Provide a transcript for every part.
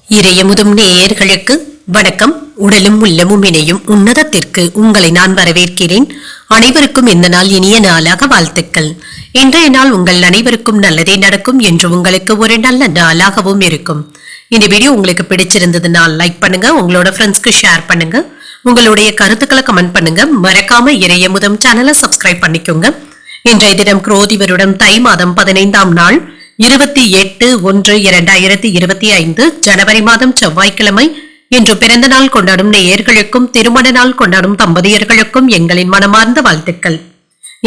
இறையமுதும் நேயர்களுக்கு வணக்கம். உடலும் உள்ளமும் இணையும் உன்னதத்திற்கு உங்களை நான் வரவேற்கிறேன். அனைவருக்கும் இந்த நாள் இனிய நாளாக வாழ்த்துக்கள். இன்றைய நாள் உங்கள் அனைவருக்கும் நல்லதே நடக்கும் என்று உங்களுக்கு ஒரு நல்ல நாளாகவும் இருக்கும். இந்த வீடியோ உங்களுக்கு பிடிச்சிருந்ததுனால் லைக் பண்ணுங்க, உங்களோட ஃப்ரெண்ட்ஸ்க்கு ஷேர் பண்ணுங்க, உங்களுடைய கருத்துக்களை கமெண்ட் பண்ணுங்க. மறக்காம இறையமுதும் சேனலை சப்ஸ்கிரைப் பண்ணிக்கோங்க. இன்றைய தினம் குரோதி வருடம் தை மாதம் 15ஆம் நாள் 28/1/2025 ஜனவரி மாதம் செவ்வாய்க்கிழமை. இன்று பிறந்த நாள் கொண்டாடும் நேயர்களுக்கும் திருமண நாள் கொண்டாடும் தம்பதியர்களுக்கும் எங்களின் மனமார்ந்த வாழ்த்துக்கள்.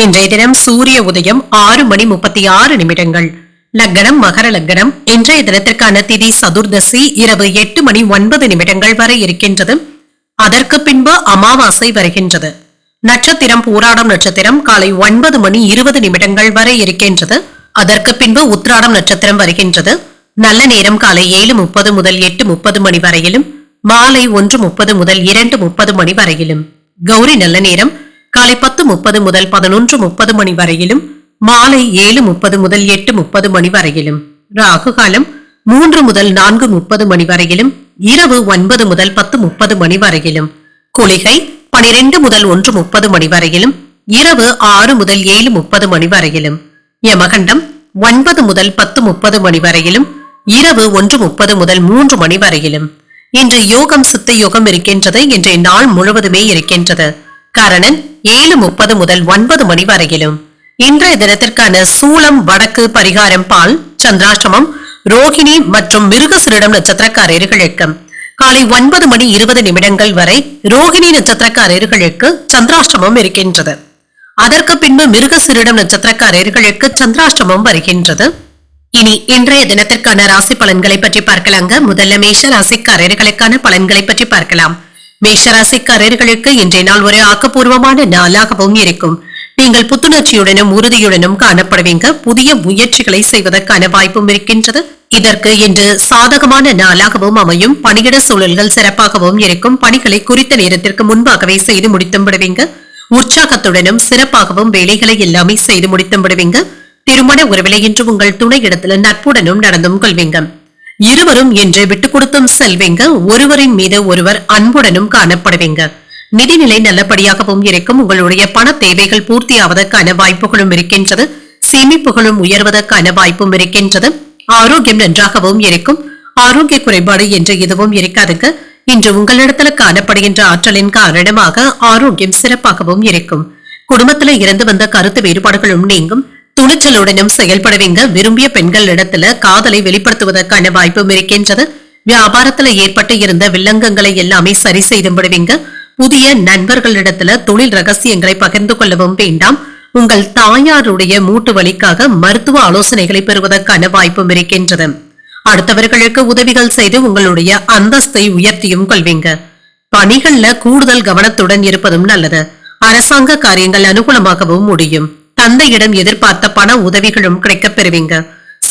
இன்றைய தினம் சூரிய உதயம் 6:36. லக்னம் மகர லக்னம். இன்றைய தினத்திற்கான திதி சதுர்தசி இரவு 8:09 வரை இருக்கின்றது. அதற்கு பின்பு அமாவாசை வருகின்றது. நட்சத்திரம் பூராடம் நட்சத்திரம் காலை 9:20 வரை இருக்கின்றது. அதற்கு பின்பு உத்திராடம் நட்சத்திரம் வருகின்றது. நல்ல நேரம் காலை 7:30 முதல் 8:30 வரையிலும், மாலை 1:30 முதல் 2:30 வரையிலும். கௌரி நல்ல நேரம் காலை 10:30 முதல் 11:30 வரையிலும், மாலை 7:30 முதல் 8:30 வரையிலும். ராகு காலம் 3 முதல் 4:30 வரையிலும், இரவு 9 முதல் 10:30 வரையிலும். குளிகை 12 முதல் 1:30 வரையிலும், இரவு 6 முதல் 7:30 வரையிலும். யமகண்டம் 9 முதல் 10:30 வரையிலும், இரவு 1:30 முதல் 3 வரையிலும். இன்று யோகம் சித்த யோகம் இருக்கின்றது. இன்றைய நாள் முழுவதுமே இருக்கின்றது. கரணன் 7:30 முதல் 9 வரையிலும். இன்றைய தினத்திற்கான சூலம் வடக்கு, பரிகாரம் பால். சந்திராஷ்டமம் ரோகிணி மற்றும் மிருகசிரிடம் நட்சத்திரக்காரர்களுக்கு காலை 9:20 வரை ரோகிணி நட்சத்திரக்காரர்களுக்கு சந்திராஷ்டமம் இருக்கின்றது. அதற்கு பின்பு மிருகசிரிடம் நட்சத்திரக்காரர்களுக்கு சந்திராஷ்டமம் வருகின்றது. இனி இன்றைய தினத்திற்கான ராசி பலன்களை பற்றி பார்க்கலாங்க. முதல்ல மேஷ ராசிக்காரர்களுக்கான பலன்களை பற்றி பார்க்கலாம். மேஷ ராசிக்காரர்களுக்கு இன்றைய நாள் ஒரு ஆக்கப்பூர்வமான நாளாகவும் இருக்கும். நீங்கள் புத்துணர்ச்சியுடனும் உறுதியுடனும் காணப்படுவீங்க. புதிய முயற்சிகளை செய்வதற்கான வாய்ப்பும் இருக்கின்றது. இதற்கு இன்று சாதகமான நாளாகவும் அமையும். பணியிட சூழல்கள் சிறப்பாகவும் இருக்கும். பணிகளை குறித்த நேரத்திற்கு முன்பாகவே செய்து முடித்தும் விடுவீங்க. உற்சாகத்துடனும் சிறப்பாகவும் வேலைகளை எல்லாமே செய்து முடித்தும் விடுவீங்க. திருமண உறவிலை இன்று உங்கள் துணை இடத்துல நட்புடனும் நடந்தும் கொள்வீங்க. இருவரும் என்று விட்டுக் கொடுத்தும் செல்வீங்க. ஒருவரின் மீது ஒருவர் அன்புடனும் காணப்படுவீங்க. நிதிநிலை நல்லபடியாகவும் இருக்கும். உங்களுடைய பண தேவைகள் பூர்த்தியாவதற்கான வாய்ப்புகளும் இருக்கின்றது. சேமிப்புகளும் உயர்வதற்கான வாய்ப்பும் இருக்கின்றது. ஆரோக்கியம் நன்றாகவும் இருக்கும். ஆரோக்கிய குறைபாடு என்று எதுவும் இருக்காதுங்க. இன்று உங்களிடத்துல காணப்படுகின்ற ஆற்றலின் காரணமாக ஆரோக்கியம் சிறப்பாகவும் இருக்கும். குடும்பத்துல இருந்து வந்த கருத்து வேறுபாடுகளும் நீங்கும். துணிச்சலுடனும் செயல்படுவீங்க. விரும்பிய பெண்கள் இடத்துல காதலை வெளிப்படுத்துவதற்கான வாய்ப்பும் இருக்கின்றது. வியாபாரத்துல ஏற்பட்டு இருந்த வில்லங்கங்களை எல்லாமே சரி செய்து விடுவீங்க. புதிய நண்பர்களிடத்துல தொழில் ரகசியங்களை பகிர்ந்து கொள்ளவும் வேண்டாம். உங்கள் தாயாருடைய மூட்டு வலிக்காக மருத்துவ ஆலோசனைகளை பெறுவதற்கான வாய்ப்பும் இருக்கின்றது. அடுத்தவர்களுக்கு உதவிகள் செய்து உங்களுடைய அந்தஸ்தை உயர்த்தியும் கொள்வீங்க. பணிகள்ல கூடுதல் கவனத்துடன் இருப்பதும் நல்லது. அரசாங்க காரியங்கள் அனுகூலமாகவும் முடியும். தந்தையிடம் எதிர்பார்த்த பண உதவிகளும் கிடைக்கப் பெறுவீங்க.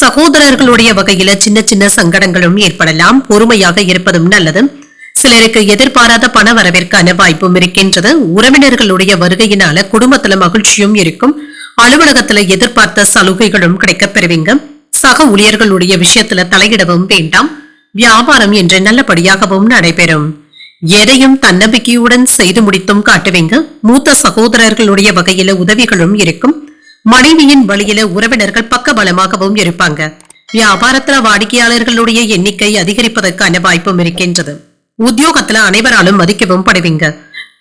சகோதரர்களுடைய வகையில சின்ன சின்ன சங்கடங்களும் ஏற்படலாம். பொறுமையாக இருப்பதும் நல்லது. சிலருக்கு எதிர்பாராத பண வரவிற்கான வாய்ப்பும் இருக்கின்றது. உறவினர்களுடைய வருகையினால குடும்பத்துல மகிழ்ச்சியும் இருக்கும். அலுவலகத்துல எதிர்பார்த்த சலுகைகளும் கிடைக்கப் பெறுவீங்க. சக ஊழியர்களுடைய விஷயத்துல தலையிடவும் வேண்டாம். வியாபாரம் என்று நல்லபடியாகவும் நடைபெறும். எதையும் தன்னம்பிக்கையுடன் செய்து முடித்தும் காட்டுவீங்க. மூத்த சகோதரர்களுடைய வகையில உதவிகளும் இருக்கும். மனைவியின் வழியில உறவினர்கள் பக்க பலமாகவும் இருப்பாங்க. வியாபாரத்துல வாடிக்கையாளர்களுடைய எண்ணிக்கை அதிகரிப்பதற்கான வாய்ப்பும் இருக்கின்றது. உத்தியோகத்துல அனைவராலும் மதிக்கவும் படுவீங்க.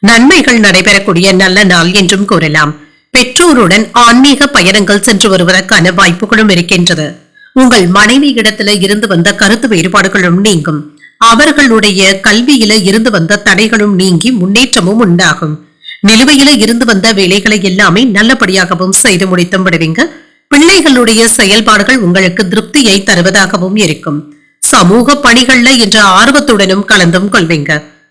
நன்மைகள் நடைபெறக்கூடிய நல்ல நாள் என்றும் கூறலாம். பெற்றோருடன் ஆன்மீக பயணங்கள் சென்று வருவதற்கான வாய்ப்புகளும் இருக்கின்றது. உங்கள் மனைவி இடத்துல இருந்து வந்த கருத்து வேறுபாடுகளும் நீங்கும். அவர்களுடைய கல்வியில இருந்து வந்த தடைகளும் நீங்கி முன்னேற்றமும் உண்டாகும். நிலுவையில இருந்து வந்த வேலைகளை எல்லாமே நல்லபடியாகவும் செய்து முடித்தும் விடுவீங்க. பிள்ளைகளுடைய செயல்பாடுகள் உங்களுக்கு திருப்தியை தருவதாகவும் இருக்கும். சமூக பணிகள்ல இன்று ஆர்வத்துடனும் கலந்தும் கொள்வீங்க.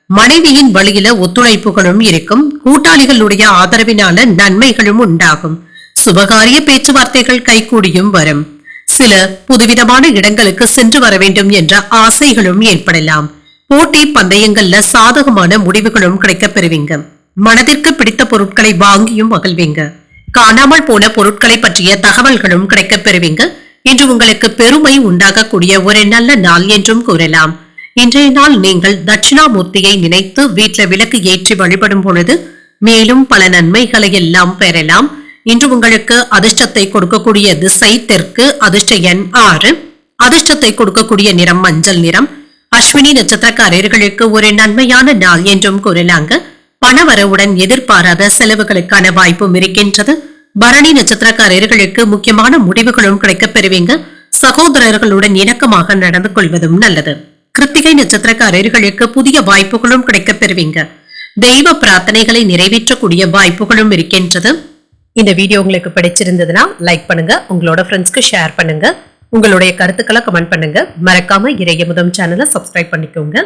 மனைவியின் வழியில ஒத்துழைப்புகளும் இருக்கும். கூட்டாளிகளுடைய ஆதரவினால நன்மைகளும் உண்டாகும். சுபகாரிய பேச்சுவார்த்தைகள் கைகூடியும் வரும். சில புதுவிதமான இடங்களுக்கு சென்று வர வேண்டும் என்ற ஆசைகளும் ஏற்படலாம். போட்டி பந்தயங்கள்ல சாதகமான முடிவுகளும் கிடைக்கப் பெறுவீங்க. மனதிற்கு பிடித்த பொருட்களை வாங்கியும் மகிழ்வீங்க. காணாமல் போன பொருட்களை பற்றிய தகவல்களும் கிடைக்கப் பெறுவீங்க. இன்று உங்களுக்கு பெருமை உண்டாகக்கூடிய ஒரு நல்ல நாள் என்றும் கூறலாம். இன்றைய நாள் நீங்கள் தட்சிணாமூர்த்தியை நினைத்து வீட்டில விளக்கு ஏற்றி வழிபடும் பொழுது மேலும் பல நன்மைகளை எல்லாம் பெறலாம். இன்று உங்களுக்கு அதிர்ஷ்டத்தை கொடுக்கக்கூடிய திசை தெற்கு, அதிர்ஷ்ட எண் 6, அதிர்ஷ்டத்தை கொடுக்கக்கூடிய நிறம் மஞ்சள் நிறம். அஸ்வினி நட்சத்திரக்காரர்களுக்கு ஒரு நன்மையான நாள் என்றும் கூறலாங்க. பணவரவுடன் எதிர்பாராத செலவுகளுக்கான வாய்ப்பும் இருக்கின்றது. பரணி நட்சத்திரக்காரர்களுக்கு முக்கியமான முடிவுகளும் கிடைக்கப் பெறுவீங்க. சகோதரர்களுடன் இணக்கமாக நடந்து கொள்வதும் நல்லது. கிருத்திகை நட்சத்திரக்காரர்களுக்கு புதிய வாய்ப்புகளும் கிடைக்கப் பெறுவீங்க. தெய்வ பிரார்த்தனைகளை நிறைவேற்றக்கூடிய வாய்ப்புகளும் இருக்கின்றது. இந்த வீடியோ உங்களுக்கு பிடிச்சிருந்ததுன்னா லைக் பண்ணுங்க, உங்களோட ஃப்ரெண்ட்ஸ்க்கு ஷேர் பண்ணுங்க, உங்களுடைய கருத்துக்களை கமெண்ட் பண்ணுங்க. மறக்காம இறையமுதம் சேனலை சப்ஸ்கிரைப் பண்ணிக்கோங்க.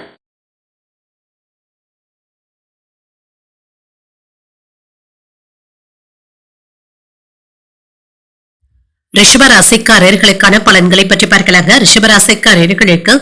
ரிஷபராசிக்காரர்களுக்கான பலன்களை பற்றி பார்க்கலாங்க. ரிஷபராசிக்காரர்களுக்கு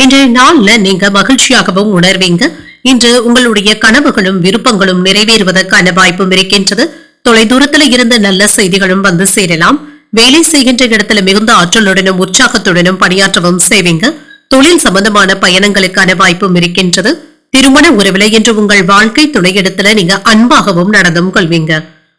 இன்றைய நாள்ல நீங்க மகிழ்ச்சியாகவும் உணர்வீங்க. இன்று உங்களுடைய கனவுகளும் விருப்பங்களும் நிறைவேறுவதற்கான வாய்ப்பும் இருக்கின்றது. தொலைதூரத்துல இருந்து நல்ல செய்திகளும் வந்து சேரலாம். வேலை செய்கின்ற இடத்துல மிகுந்த ஆற்றலுடனும் உற்சாகத்துடனும் பணியாற்றவும் செய்வீங்க. தொழில் சம்பந்தமான பயணங்களுக்கான வாய்ப்பும் இருக்கின்றது. திருமண உறவுல இன்று உங்கள் வாழ்க்கை துணையிடத்துல நீங்க அன்பாகவும் நடந்தும் கொள்வீங்க.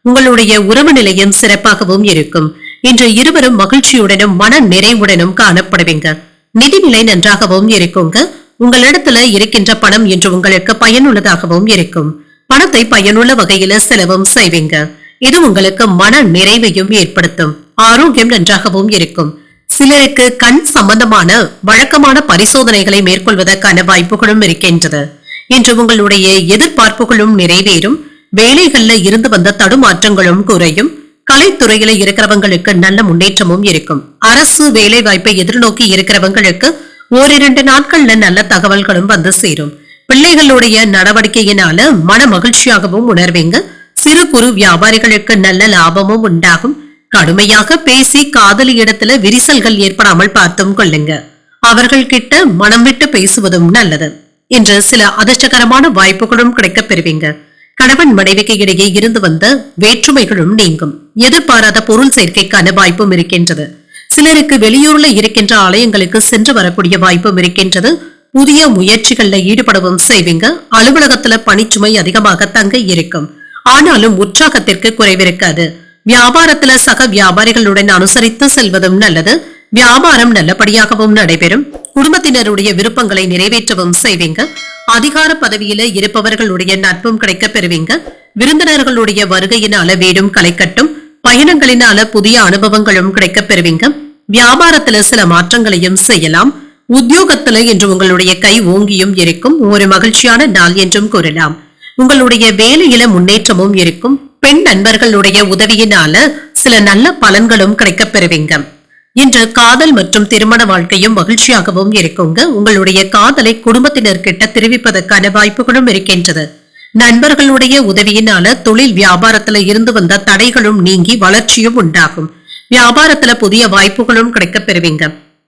உங்களுடைய உறவு நிலையம் சிறப்பாகவும் இருக்கும். இன்று இருவரும் மகிழ்ச்சியுடனும் மன நிறைவுடனும் காணப்படுவீங்க. நிதிநிலை நன்றாகவும் இருக்குங்க. உங்களிடத்துல இருக்கின்ற பணம் இன்று உங்களுக்கு பயனுள்ளதாகவும் இருக்கும். பணத்தை பயனுள்ள வகையில செலவும் செய்வீங்க. இது உங்களுக்கு மன நிறைவையும் ஏற்படுத்தும். ஆரோக்கியம் நன்றாகவும் இருக்கும். சிலருக்கு கண் சம்பந்தமான வழக்கமான பரிசோதனைகளை மேற்கொள்வதற்கான வாய்ப்புகளும் இருக்கின்றது. இன்று உங்களுடைய எதிர்பார்ப்புகளும் நிறைவேறும். வேலைகள்ல இருந்து வந்த தடுமாற்றங்களும் குறையும். கலைத்துறையில இருக்கிறவங்களுக்கு நல்ல முன்னேற்றமும் இருக்கும். அரசு வேலை வாய்ப்பை எதிர்நோக்கி இருக்கிறவங்களுக்கு ஓரிரண்டு நாட்கள்ல நல்ல தகவல்களும் வந்து சேரும். பிள்ளைகளுடைய நடவடிக்கையினால மன மகிழ்ச்சியாகவும் உணர்வீங்க. சிறு குறு வியாபாரிகளுக்கு நல்ல லாபமும் உண்டாகும். கடுமையாக பேசி காதலி இடத்துல விரிசல்கள் ஏற்படாமல் பார்த்தும் கொள்ளுங்க. அவர்கள் கிட்ட மனம் விட்டு பேசுவதும் நல்லது. இன்று சில அதிர்ஷ்டகரமான வாய்ப்புகளும் கிடைக்கப் பெறுவீங்க. கணவன் மனைவிக்கு இடையே இருந்து வந்த வேற்றுமைகளும் நீங்கும். எதிர்பாராத பொருள் சேர்க்கைக்கான வாய்ப்பும் இருக்கின்றது. சிலருக்கு வெளியூர்ல இருக்கின்ற ஆலயங்களுக்கு சென்று வரக்கூடிய வாய்ப்பும் இருக்கின்றது. புதிய முயற்சிகள்ல ஈடுபடவும் செய்வீங்க. அலுவலகத்துல பணிச்சுமை அதிகமாக தங்க இருக்கும். ஆனாலும் உற்சாகத்திற்கு குறைவிருக்காது. வியாபாரத்துல சக வியாபாரிகளுடன் அனுசரித்து செல்வதும் நல்லது. வியாபாரம் நல்லபடியாகவும் நடைபெறும். குடும்பத்தினருடைய விருப்பங்களை நிறைவேற்றவும் செய்வீங்க. அதிகார பதவியில இருப்பவர்களுடைய நட்பும் கிடைக்க பெறுவீங்க. விருந்தினர்களுடைய வருகையினால வீடும் களைக்கட்டும். பயணங்களினால புதிய அனுபவங்களும் கிடைக்க பெறுவீங்க. வியாபாரத்துல சில மாற்றங்களையும் செய்யலாம். உத்தியோகத்துல இன்று உங்களுடைய கை ஓங்கியும் இருக்கும். ஒரு மகிழ்ச்சியான நாள் என்றும் கூறலாம். உங்களுடைய வேலையில முன்னேற்றமும் இருக்கும். பெண் நண்பர்களுடைய உதவியினால சில நல்ல பலன்களும் கிடைக்க பெறுவீங்க. இன்று காதல் மற்றும் திருமண வாழ்க்கையும் மகிழ்ச்சியாகவும் இருக்குங்க. உங்களுடைய காதலை குடும்பத்தினர்கிட்ட தெரிவிப்பதற்கான வாய்ப்புகளும் இருக்கின்றது. நண்பர்களுடைய உதவியினால தொழில் வியாபாரத்துல இருந்து வந்த தடைகளும் நீங்கி வளர்ச்சியும் உண்டாகும். வியாபாரத்துல புதிய வாய்ப்புகளும் கிடைக்க பெறுவீங்க.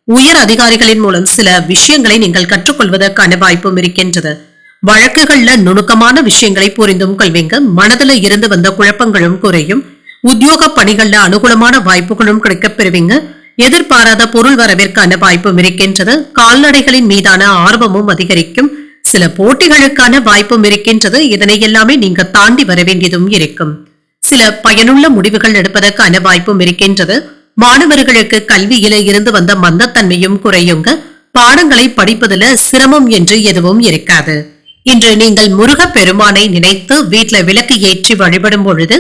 உயர் அதிகாரிகளின் மூலம் சில விஷயங்களை நீங்கள் கற்றுக்கொள்வதற்கான வாய்ப்பும் இருக்கின்றது. வழக்குகள்ல நுணுக்கமான விஷயங்களை புரிந்தும் கொள்வீங்க. மனதுல இருந்து வந்த குழப்பங்களும் குறையும். உத்தியோக பணிகள்ல அனுகூலமான வாய்ப்புகளும் கிடைக்க பெறுவீங்க. எதிர்பாராத பொருள் வரவிற்கான வாய்ப்பும் இருக்கின்றது. கால்நடைகளின் மீதான ஆர்வமும் அதிகரிக்கும். சில போட்டிகளுக்கான வாய்ப்பும் இருக்கின்றது. இதனை எல்லாமே நீங்க தாண்டி வர வேண்டியதும் இருக்கும். சில பயனுள்ள முடிவுகள் எடுப்பதற்கான வாய்ப்பும் இருக்கின்றது. மாணவர்களுக்கு கல்வியில இருந்து வந்த மந்தத்தன்மையும் குறையுங்க. பாடங்களை படிப்பதுல சிரமம் என்று எதுவும் இருக்காது. இன்று நீங்கள் முருக பெருமானை நினைத்து வீட்டுல விளக்கு ஏற்றி வழிபடும் பொழுது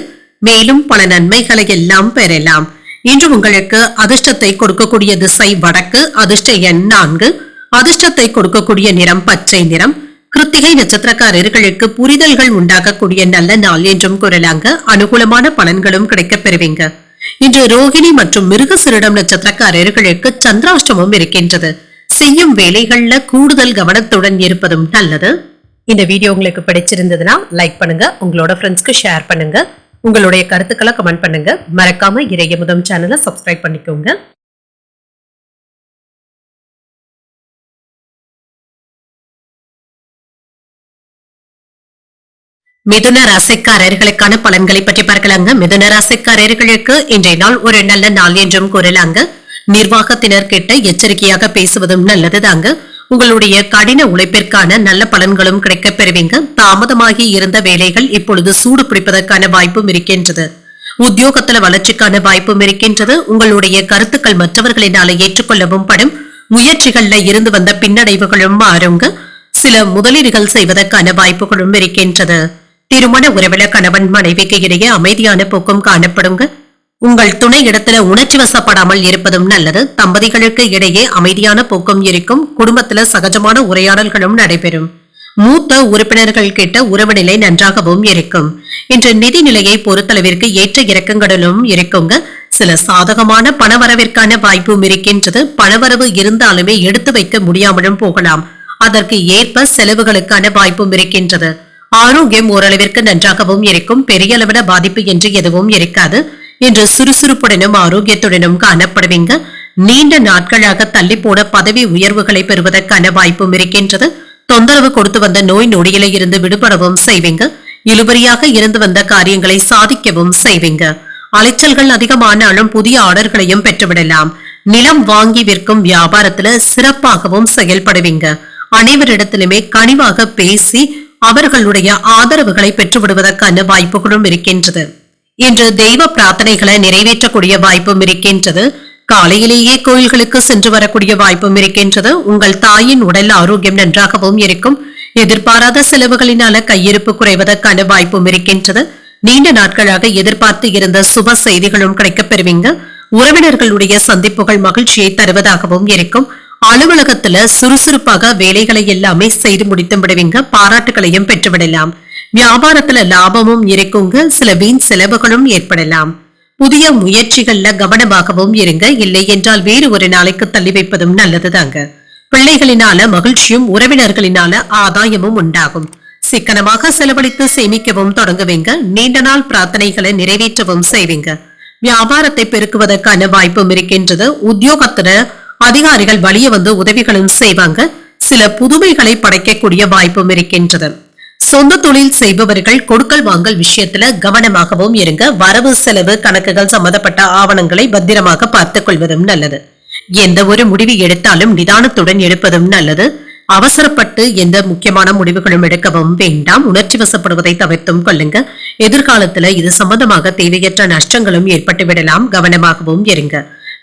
மேலும் பல நன்மைகளை எல்லாம் பெறலாம். இன்று உங்களுக்கு அதிர்ஷ்டத்தை கொடுக்கக்கூடிய திசை வடக்கு, அதிர்ஷ்ட எண் 4, அதிர்ஷ்டத்தை கொடுக்கக்கூடிய நிறம் பச்சை நிறம். கிருத்திகை நட்சத்திரக்காரர்களுக்கு புரிதல்கள் உண்டாகக்கூடிய நல்ல நாள் என்றும் கூறலாங்க. அனுகூலமான பலன்களும் கிடைக்கப் பெறுவீங்க. இன்று ரோகிணி மற்றும் மிருகசிரிடம் நட்சத்திரக்காரர்களுக்கு சந்திராஷ்டமம் இருக்கின்றது. செய்யும் வேலைகள்ல கூடுதல் கவனத்துடன் இருப்பதும் நல்லது. இந்த வீடியோ உங்களுக்கு பிடிச்சிருந்ததுன்னா லைக் பண்ணுங்க, உங்களோட ஃப்ரெண்ட்ஸ்க்கு ஷேர் பண்ணுங்க, உங்களுடைய கருத்துக்களை கமெண்ட் பண்ணுங்க. மறக்காம இறையமுதம் சேனலை சப்ஸ்கிரைப் பண்ணிக்கோங்க. மிதுன ராசிக்காரர்களுக்கான பலன்களை பற்றி பார்க்கலாங்க. மிதுன ராசிக்காரர்களுக்கு இன்றைய நாள் ஒரு நல்ல நாள் என்றும் கூறலாங்க. நிர்வாகத்தினர் கிட்ட எச்சரிக்கையாக பேசுவதும் நல்லதுதாங்க. உங்களுடைய கடின உழைப்பிற்கான நல்ல பலன்களும் கிடைக்கப் பெறுவீங்க. தாமதமாகி இருந்த வேலைகள் இப்பொழுது சூடு பிடிப்பதற்கான வாய்ப்பும் இருக்கின்றது. உத்தியோகத்துல வளர்ச்சிக்கான வாய்ப்பும் இருக்கின்றது. உங்களுடைய கருத்துக்கள் மற்றவர்களினால ஏற்றுக்கொள்ளவும் படும். முயற்சிகள்ல இருந்து வந்த பின்னடைவுகளும் மாறுங்க. சில முதலீடுகள் செய்வதற்கான வாய்ப்புகளும் இருக்கின்றது. திருமண உறவில கணவன் மனைவிக்கு இடையே அமைதியான போக்கும் காணப்படுங்க. உங்கள் துணை இடத்துல உணர்ச்சி வசப்படாமல் இருப்பதும் நல்லது. தம்பதிகளுக்கு இடையே அமைதியான போக்கும் இருக்கும். குடும்பத்துல சகஜமான உரையாடல்களும் நடைபெறும். மூத்த உறுப்பினர்கள் கிட்ட உறவு நிலை நன்றாகவும் இருக்கும். இன்று நிதி நிலையை பொறுத்தளவிற்கு ஏற்ற இறக்கங்களும் இருக்குங்க. சில சாதகமான பணவரவிற்கான வாய்ப்பும் இருக்கின்றது. பணவரவு இருந்தாலுமே எடுத்து வைக்க முடியாமலும் போகலாம். அதற்கு ஏற்ப செலவுகளுக்கான வாய்ப்பும் இருக்கின்றது. ஆரோக்கியம் ஓரளவிற்கு நன்றாகவும் இருக்கும். பெரிய அளவில பாதிப்பு என்று எதுவும் இருக்காது. இன்று சுறுசுறுப்புடனும் ஆரோக்கியத்துடனும் காணப்படுவீங்க. நீண்ட நாட்களாக தள்ளி போன பதவி உயர்வுகளை பெறுவதற்கான வாய்ப்பும் இருக்கின்றது. தொந்தரவு கொடுத்து வந்த நோய் நொடியில இருந்து விடுபடவும் செய்வீங்க. இழுபறியாக இருந்து வந்த காரியங்களை சாதிக்கவும் செய்வீங்க. அலைச்சல்கள் அதிகமானாலும் புதிய ஆர்டர்களையும் பெற்றுவிடலாம். நிலம் வாங்கி விற்கும் வியாபாரத்துல சிறப்பாகவும் செயல்படுவீங்க. அனைவரிடத்திலுமே கனிவாக பேசி அவர்களுடைய ஆதரவுகளை பெற்றுவிடுவதற்கான வாய்ப்புகளும் இருக்கின்றது. இன்று தெய்வ பிரார்த்தனைகளை நிறைவேற்றக்கூடிய வாய்ப்பும் இருக்கின்றது. காலையிலேயே கோயில்களுக்கு சென்று வரக்கூடிய வாய்ப்பும் இருக்கின்றது. உங்கள் தாயின் உடல் ஆரோக்கியம் நன்றாகவும் இருக்கும். எதிர்பாராத செலவுகளினால கையிருப்பு குறைவதற்கான வாய்ப்பும் இருக்கின்றது. நீண்ட நாட்களாக எதிர்பார்த்து இருந்த சுப செய்திகளும் கிடைக்கப் பெறுவீங்க. உறவினர்களுடைய சந்திப்புகள் மகிழ்ச்சியை தருவதாகவும் இருக்கும். அலுவலகத்துல சுறுசுறுப்பாக வேலைகளை எல்லாமே செய்து முடித்து விடுவீங்க. பாராட்டுகளையும் பெற்றுவிடலாம். வியாபாரத்துல லாபமும் இருக்குங்க. சில வீண் செலவுகளும் ஏற்படலாம். புதிய முயற்சிகள்ல கவனமாகவும் இருங்க. இல்லை என்றால் வேறு ஒரு நாளைக்கு தள்ளி வைப்பதும் நல்லதுதாங்க. பிள்ளைகளினால மகிழ்ச்சியும் உறவினர்களினால ஆதாயமும் உண்டாகும். சிக்கனமாக செலவழித்து சேமிக்கவும் தொடங்குவீங்க. நீண்ட நாள் பிரார்த்தனைகளை நிறைவேற்றவும் செய்வீங்க. வியாபாரத்தை பெருக்குவதற்கான வாய்ப்பும் இருக்கின்றது. உத்தியோகத்துல அதிகாரிகள் வலிய வந்து உதவிகளும் செய்வாங்க. சில புதுமைகளை படைக்கக்கூடிய வாய்ப்பும் இருக்கின்றது. சொந்த தொழில் செய்பவர்கள் கொடுக்கல் வாங்கல் விஷயத்துல கவனமாகவும் இருங்க. வரவு செலவு கணக்குகள் சம்பந்தப்பட்ட ஆவணங்களை பத்திரமாக பார்த்துக் கொள்வதும் நல்லது. எந்த ஒரு முடிவு எடுத்தாலும் நிதானத்துடன் எடுப்பதும் நல்லது. அவசரப்பட்டு எந்த முக்கியமான முடிவுகளும் எடுக்கவும் வேண்டாம். உணர்ச்சி வசப்படுவதை தவிர்த்தும் கொள்ளுங்க. எதிர்காலத்துல இது சம்பந்தமாக தேவையற்ற நஷ்டங்களும் ஏற்பட்டு விடலாம். கவனமாகவும் இருங்க.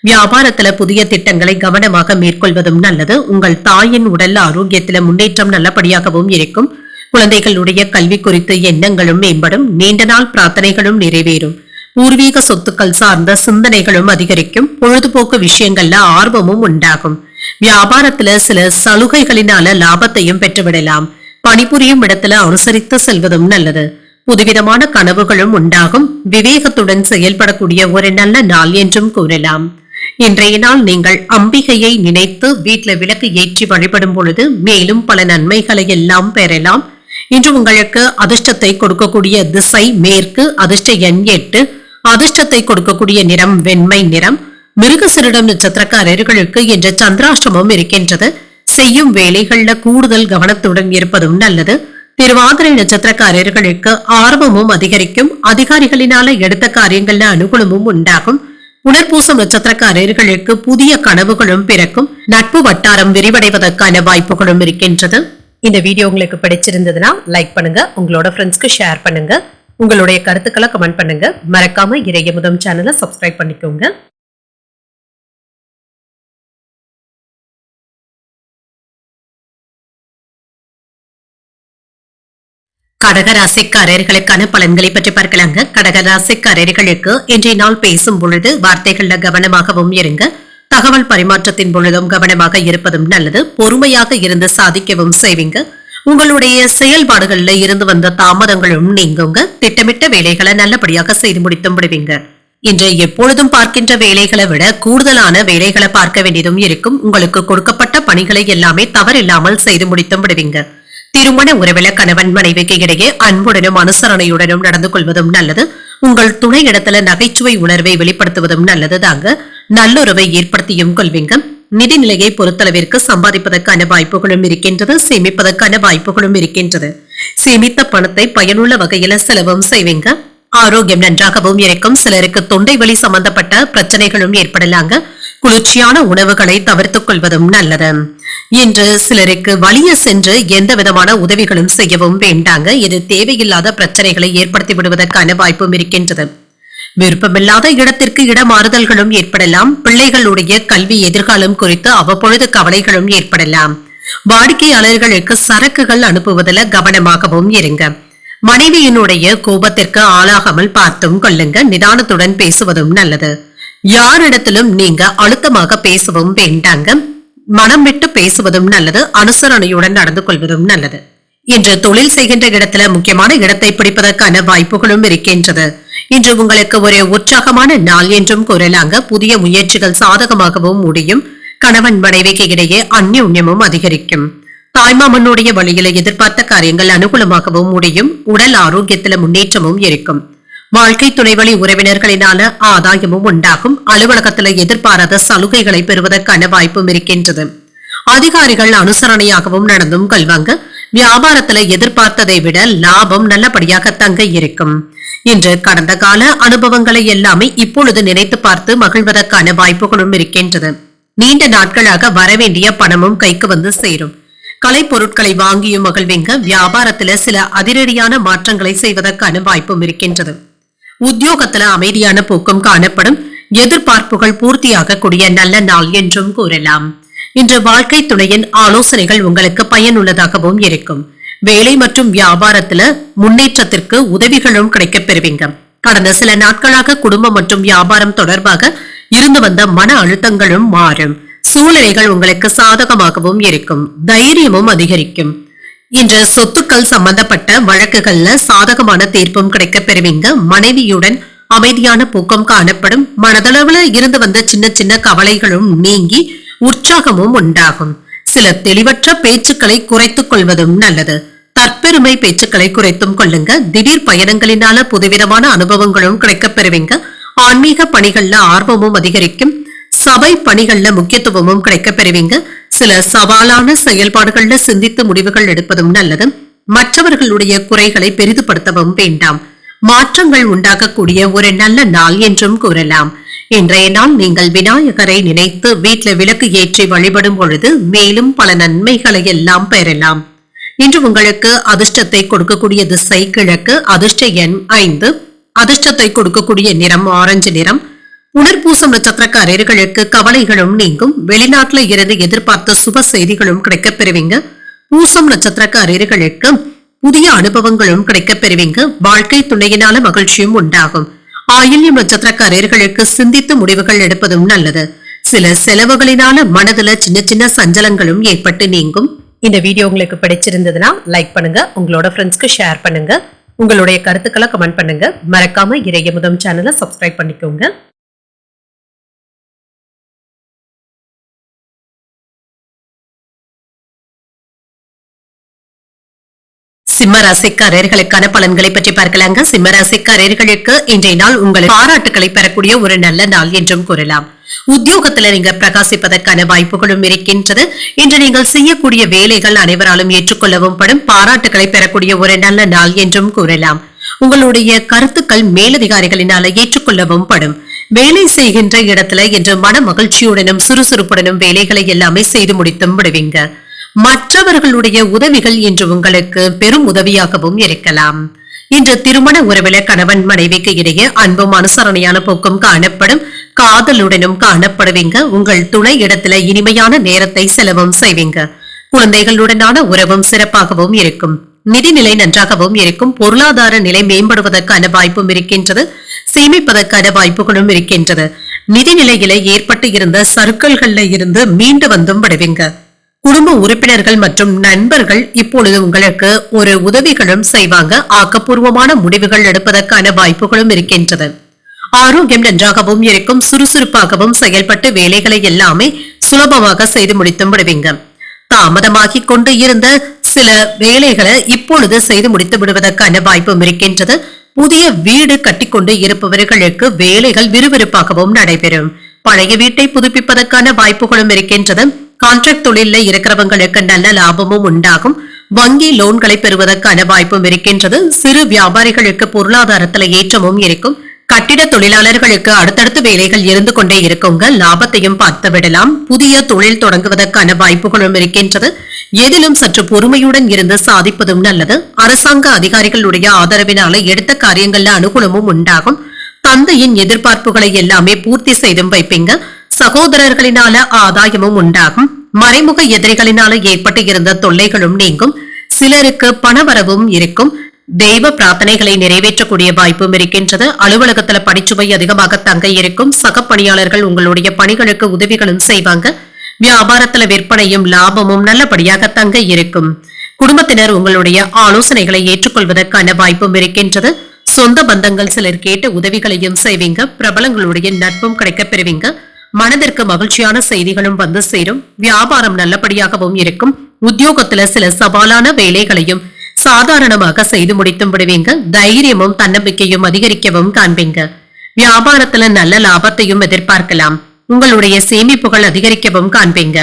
வியாபாரத்துல புதிய திட்டங்களை கவனமாக மேற்கொள்வதும் நல்லது. உங்கள் தாயின் உடல் ஆரோக்கியத்துல முன்னேற்றம் நல்லபடியாகவும் இருக்கும். குழந்தைகளுடைய கல்வி குறித்து எண்ணங்களும் மேம்படும். நீண்ட நாள் பிரார்த்தனைகளும் நிறைவேறும். பூர்வீக சொத்துக்கள் சார்ந்த சிந்தனைகளும் அதிகரிக்கும். பொழுதுபோக்கு விஷயங்கள்ல ஆர்வமும் உண்டாகும். வியாபாரத்துல சில சலுகைகளினால லாபத்தையும் பெற்றுவிடலாம். பணிபுரியும் இடத்துல அனுசரித்து செல்வதும் நல்லது. புதுவிதமான கனவுகளும் உண்டாகும். விவேகத்துடன் செயல்படக்கூடிய ஒரு நல்ல நாள் என்றும் கூறலாம். இன்றைய நாள் நீங்கள் அம்பிகையை நினைத்து வீட்டுல விளக்கு ஏற்றி வழிபடும் பொழுது மேலும் பல நன்மைகளை எல்லாம் பெறலாம். இன்று உங்களுக்கு அதிர்ஷ்டத்தை கொடுக்கக்கூடிய திசை மேற்கு. அதிர்ஷ்ட எண் 8. அதிர்ஷ்டத்தை கொடுக்கக்கூடிய நிறம் வெண்மை நிறம். மிருகசீரிடம் நட்சத்திரக்காரர்களுக்கு இன்று சந்திராஷ்டமம் இருக்கின்றது. செய்யும் வேலைகள்ல கூடுதல் கவனத்துடன் இருப்பதும் நல்லது. திருவாதிரை நட்சத்திரக்காரர்களுக்கு ஆர்வமும் அதிகரிக்கும். அதிகாரிகளினால எடுத்த காரியங்கள்ல அனுகூலமும் உண்டாகும். புனர்பூசம் நட்சத்திரக்காரர்களுக்கு புதிய கனவுகளும் பிறக்கும். நட்பு வட்டாரம் விரிவடைவதற்கான வாய்ப்புகளும் இருக்கின்றது. இந்த வீடியோ உங்களுக்கு பிடிச்சிருந்ததுன்னா லைக் பண்ணுங்க. உங்களோட ஃப்ரெண்ட்ஸ்க்கு ஷேர் பண்ணுங்க. உங்களுடைய கருத்துக்களை கமெண்ட் பண்ணுங்க. மறக்காம இறையமுதம் சேனலை சப்ஸ்கிரைப் பண்ணிக்கோங்க. கடகராசிக்காரர்களுக்கான பலன்களை பற்றி பார்க்கலாங்க. கடகராசிக்காரர்களுக்கு இன்றைய நாள் பேசும் பொழுது வார்த்தைகள்ல கவனமாகவும் இருங்க. தகவல் பரிமாற்றத்தின் பொழுதும் கவனமாக இருப்பதும் நல்லது. பொறுமையாக இருந்து சாதிக்கவும் செய்வீங்க. உங்களுடைய செயல்பாடுகள்ல இருந்து வந்த தாமதங்களும் நீங்குங்க. திட்டமிட்ட வேலைகளை நல்லபடியாக செய்து முடித்து விடுவீங்க. இன்று எப்பொழுதும் பார்க்கின்ற வேலைகளை விட கூடுதலான வேலைகளை பார்க்க வேண்டியதும் இருக்கும். உங்களுக்கு கொடுக்கப்பட்ட பணிகளை எல்லாமே தவறில்லாமல் செய்து முடித்து விடுவீங்க. திருமண உறவில கணவன் மனைவிக்கு இடையே அன்புடனும் அனுசரணையுடனும் நடந்து கொள்வதும் நல்லது. உங்கள் துணை இடத்துல நகைச்சுவை உணர்வை வெளிப்படுத்துவதும் நல்லது தாங்க. நல்லுறவை ஏற்படுத்தியும் கொள்வீங்க. நிதி நிலையை பொறுத்தளவிற்கு சம்பாதிப்பதற்கான வாய்ப்புகளும் இருக்கின்றது. சேமிப்பதற்கான வாய்ப்புகளும் இருக்கின்றது. சேமித்த பணத்தை பயனுள்ள வகையில செலவும் செய்வீங்க. ஆரோக்கியம் நன்றாகவும் இருக்கும். சிலருக்கு தொண்டை வலி சம்பந்தப்பட்ட பிரச்சனைகளும் ஏற்படலாங்க. குளிர்ச்சியான உணவுகளை தவிர்த்துக் கொள்வதும் நல்லது. இன்று சிலருக்கு வலிய சென்று எந்த விதமான உதவிகளும் செய்யவும் வேண்டாங்க. இது தேவையில்லாத பிரச்சனைகளை ஏற்படுத்தி விடுவதற்கான வாய்ப்பும் இருக்கின்றது. விருப்பமில்லாத இடத்திற்கு இடமாறுதல்களும் ஏற்படலாம். பிள்ளைகளுடைய கல்வி எதிர்காலம் குறித்து அவ்வப்பொழுது கவலைகளும் ஏற்படலாம். வாடிக்கையாளர்களுக்கு சரக்குகள் அனுப்புவதில் கவனமாகவும் இருங்க. மனைவியினுடைய கோபத்திற்கு ஆளாகாமல் பார்த்தும் கொள்ளுங்க. நிதானத்துடன் பேசுவதும் நல்லது. யாரிடத்திலும் நீங்க அழுத்தமாக பேசவும் வேண்டாங்க. மனம் விட்டு பேசுவதும் நல்லது. அனுசரணையுடன் நடந்து கொள்வதும் நல்லது. இன்று தொழில் செய்கின்ற இடத்துல முக்கியமான இடத்தை பிடிப்பதற்கான வாய்ப்புகளும் இருக்கின்றது. இன்று உங்களுக்கு ஒரு உற்சாகமான நாள் என்றும் கூறலாங்க. புதிய முயற்சிகள் சாதகமாகவும் முடியும். கணவன் மனைவிக்கு இடையே அந்யோன்யமும் அதிகரிக்கும். தாய்மாமனுடைய வழியில எதிர்பார்த்த காரியங்கள் அனுகூலமாகவும் முடியும். உடல் ஆரோக்கியத்தில முன்னேற்றமும் இருக்கும். வாழ்க்கை துணைவழி உறவினர்களினால ஆதாயமும் உண்டாகும். அலுவலகத்துல எதிர்பாராத சலுகைகளை பெறுவதற்கான வாய்ப்பும் இருக்கின்றது. அதிகாரிகள் அனுசரணையாகவும் நடந்தும் கொள்வாங்க. வியாபாரத்துல எதிர்பார்த்ததை விட லாபம் நல்லபடியாக தங்க இருக்கும். இன்று கடந்த கால அனுபவங்களை எல்லாமே இப்பொழுது நினைத்து பார்த்து மகிழ்வதற்கான வாய்ப்புகளும் இருக்கின்றது. நீண்ட நாட்களாக வரவேண்டிய பணமும் கைக்கு வந்து சேரும். கலை பொருட்களை வாங்கியும் மகிழ்வீங்க. வியாபாரத்துல சில அதிரடியான மாற்றங்களை செய்வதற்கான வாய்ப்பும் இருக்கின்றது. உத்தியோகத்துல அமைதியான போக்கும் காணப்படும். எதிர்பார்ப்புகள் பூர்த்தியாக கூடிய நல்ல நாள் என்றும் கூறலாம். இன்று வாழ்க்கை துணையின் ஆலோசனைகள் உங்களுக்கு பயனுள்ளதாகவும் இருக்கும். வேலை மற்றும் வியாபாரத்துல முன்னேற்றத்திற்கு உதவிகளும் கிடைக்கப் பெறுவீங்க. கடந்த சில நாட்களாக குடும்பம் மற்றும் வியாபாரம் தொடர்பாக இருந்து வந்த மன அழுத்தங்களும் மாறும். சூழ்நிலைகள் உங்களுக்கு சாதகமாகவும் இருக்கும். தைரியமும் அதிகரிக்கும். இன்று சொத்துக்கள் சம்பந்தப்பட்ட வழக்குகள்ல சாதகமான தீர்ப்பும் கிடைக்கப் பெறுவீங்க. மனைவியுடன் அமைதியான போக்கம் காணப்படும். மனதளவுல இருந்து வந்த சின்ன சின்ன கவலைகளும் நீங்கி உற்சாகமும் உண்டாகும். சில தெளிவற்ற பேச்சுக்களை குறைத்துக் கொள்வதும் நல்லது. தற்பெருமை பேச்சுக்களை குறைத்தும் கொள்ளுங்க. திடீர் பயணங்களினால புதுவிதமான அனுபவங்களும் கிடைக்கப் பெறுவீங்க. ஆன்மீக பணிகள்ல ஆர்வமும் அதிகரிக்கும். சபை பணிகள்ல முக்கியத்துவமும் கிடைக்கப் பெறுவீங்க. சில சவாலான செயல்பாடுகள்ல சிந்தித்து முடிவுகள் எடுப்பதும் நல்லது. மற்றவர்களுடைய குறைகளை பெரிதுபடுத்தவும் வேண்டாம். மாற்றங்கள் உண்டாகக்கூடிய ஒரு நல்ல நாள் என்றும் கூறலாம். இன்றைய நாள் நீங்கள் விநாயகரை நினைத்து வீட்டுல விளக்கு ஏற்றி வழிபடும் பொழுது மேலும் பல நன்மைகளை எல்லாம் பெறலாம். இன்று உங்களுக்கு அதிர்ஷ்டத்தை கொடுக்கக்கூடிய திசை கிழக்கு. அதிர்ஷ்ட எண் 5. அதிர்ஷ்டத்தை கொடுக்கக்கூடிய நிறம் ஆரஞ்சு நிறம். புனர்பூசம் நட்சத்திரக்காரர்களுக்கு கவலைகளும் நீங்கும். வெளிநாட்டுல இருந்து எதிர்பார்த்த சுப செய்திகளும் கிடைக்கப் பெறுவீங்க. பூசம் நட்சத்திரக்காரர்களுக்கு புதிய அனுபவங்களும் கிடைக்கப் பெறுவீங்க. வாழ்க்கை துணையினால மகிழ்ச்சியும் உண்டாகும். ஆயில்யம் நட்சத்திரக்காரர்களுக்கு சிந்தித்து முடிவுகள் எடுப்பதும் நல்லது. சில செலவுகளினால மனதுல சின்ன சின்ன சஞ்சலங்களும் ஏற்பட்டு நீங்கும். இந்த வீடியோ உங்களுக்கு பிடிச்சிருந்ததுன்னா லைக் பண்ணுங்க. உங்களோட ஃப்ரெண்ட்ஸ்க்கு ஷேர் பண்ணுங்க. உங்களுடைய கருத்துக்களை கமெண்ட் பண்ணுங்க. மறக்காம இறையமுதம் சேனலை சப்ஸ்கிரைப் பண்ணிக்கோங்க. சிம்ம ராசிக்காரர்களுக்கான பலன்களை பற்றி பார்க்கலாங்க. சிம்ம ராசிக்காரர்களுக்கு இன்றைய நாள் உங்கள் பாராட்டுகளை பெறக்கூடிய ஒரு நல்ல நாள் என்றும் கூறலாம். உத்தியோகத்துல நீங்க பிரகாசிப்பதற்கான வாய்ப்புகளும் இருக்கின்றது. இன்று நீங்கள் செய்யக்கூடிய வேலைகள் அனைவராலும் ஏற்றுக்கொள்ளவும் படும். பாராட்டுகளை பெறக்கூடிய ஒரு நல்ல நாள் என்றும் கூறலாம். உங்களுடைய கருத்துக்கள் மேலதிகாரிகளினால ஏற்றுக்கொள்ளவும் படும். வேலை செய்கின்ற இடத்துல இன்று மன மகிழ்ச்சியுடனும் சுறுசுறுப்புடனும் வேலைகளை எல்லாமே செய்து முடித்தும் விடுவீங்க. மற்றவர்களுடைய உதவிகள் இன்று உங்களுக்கு பெரும் உதவியாகவும் இருக்கலாம். இன்று திருமண உறவில கணவன் மனைவிக்கு இடையே அன்பும் அனுசரணையான போக்கும் காணப்படும். காதலுடனும் காணப்படுவீங்க. உங்கள் துணை இடத்துல இனிமையான நேரத்தை செலவும் செய்வீங்க. குழந்தைகளுடனான உறவும் சிறப்பாகவும் இருக்கும். நிதிநிலை நன்றாகவும் இருக்கும். பொருளாதார நிலை மேம்படுவதற்கான வாய்ப்பும் இருக்கின்றது. சேமிப்பதற்கான வாய்ப்புகளும் இருக்கின்றது. நிதிநிலையில ஏற்பட்டு இருந்த சறுக்கல்கள்ல இருந்து மீண்டு வந்தும் விடுவீங்க. குடும்ப உறுப்பினர்கள் மற்றும் நண்பர்கள் இப்பொழுது உங்களுக்கு ஒரு உதவிகளும் செய்வாங்க. ஆக்கப்பூர்வமான முடிவுகள் எடுப்பதற்கான வாய்ப்புகளும் இருக்கின்றது. ஆரோக்கியம் நன்றாகவும் இருக்கும். சுறுசுறுப்பாகவும் செயல்பட்டு வேலைகளை எல்லாமே சுலபமாக செய்து முடித்தும் விடுவீங்க. தாமதமாகி கொண்டு இருந்த சில வேலைகளை இப்பொழுது செய்து முடித்து விடுவதற்கான வாய்ப்பும் இருக்கின்றது. புதிய வீடு கட்டிக்கொண்டு இருப்பவர்களுக்கு வேலைகள் விறுவிறுப்பாகவும் நடைபெறும். பழைய வீட்டை புதுப்பிப்பதற்கான வாய்ப்புகளும் இருக்கின்றது. கான்ட்ராக்ட் தொழில இருக்கிறவங்களுக்கு நல்ல லாபமும் உண்டாகும். வங்கி லோன்களை பெறுவதற்கான வாய்ப்பும் இருக்கின்றது. சிறு வியாபாரிகளுக்கு பொருளாதாரத்துல ஏற்றமும் இருக்கும். கட்டிட தொழிலாளர்களுக்கு அடுத்தடுத்து வேலைகள் இருந்து கொண்டே இருக்குங்க. லாபத்தையும் பார்த்து விடலாம். புதிய தொழில் தொடங்குவதற்கான வாய்ப்புகளும் இருக்கின்றது. எதிலும் சற்று பொறுமையுடன் இருந்து சாதிப்பதும் நல்லது. அரசாங்க அதிகாரிகளுடைய ஆதரவினால எடுத்த காரியங்கள்ல அனுகூலமும் உண்டாகும். தந்தையின் எதிர்பார்ப்புகளை எல்லாமே பூர்த்தி செய்தும் வைப்பீங்க. சகோதரர்களினால ஆதாயமும் உண்டாகும். மறைமுக எதிரிகளினால ஏற்பட்டு இருந்த தொல்லைகளும் நீங்கும். சிலருக்கு பணவரவும் இருக்கும். தெய்வ பிரார்த்தனைகளை நிறைவேற்றக்கூடிய வாய்ப்பும் இருக்கின்றது. அலுவலகத்துல பணிச்சுமை அதிகமாக தங்க இருக்கும். சக பணியாளர்கள் உங்களுடைய பணிகளுக்கு உதவிகளும் செய்வாங்க. வியாபாரத்துல விற்பனையும் லாபமும் நல்லபடியாக தங்க இருக்கும். குடும்பத்தினர் உங்களுடைய ஆலோசனைகளை ஏற்றுக்கொள்வதற்கான வாய்ப்பும் இருக்கின்றது. சொந்த பந்தங்கள் சிலர் கேட்ட உதவிகளையும் செய்வீங்க. பிரபலங்களுடைய நட்பும் கிடைக்கப் பெறுவீங்க. மனதிற்கு மகிழ்ச்சியான செய்திகளும் வந்து சேரும். வியாபாரம் நல்லபடியாகவும் இருக்கும். உத்தியோகத்துல சில சவாலான வேலைகளையும் சாதாரணமாக செய்து முடித்தும் விடுவீங்க. தைரியமும் தன்னம்பிக்கையும் அதிகரிக்கவும் காண்பீங்க. வியாபாரத்துல நல்ல லாபத்தையும் எதிர்பார்க்கலாம். உங்களுடைய சேமிப்புகள் அதிகரிக்கவும் காண்பீங்க.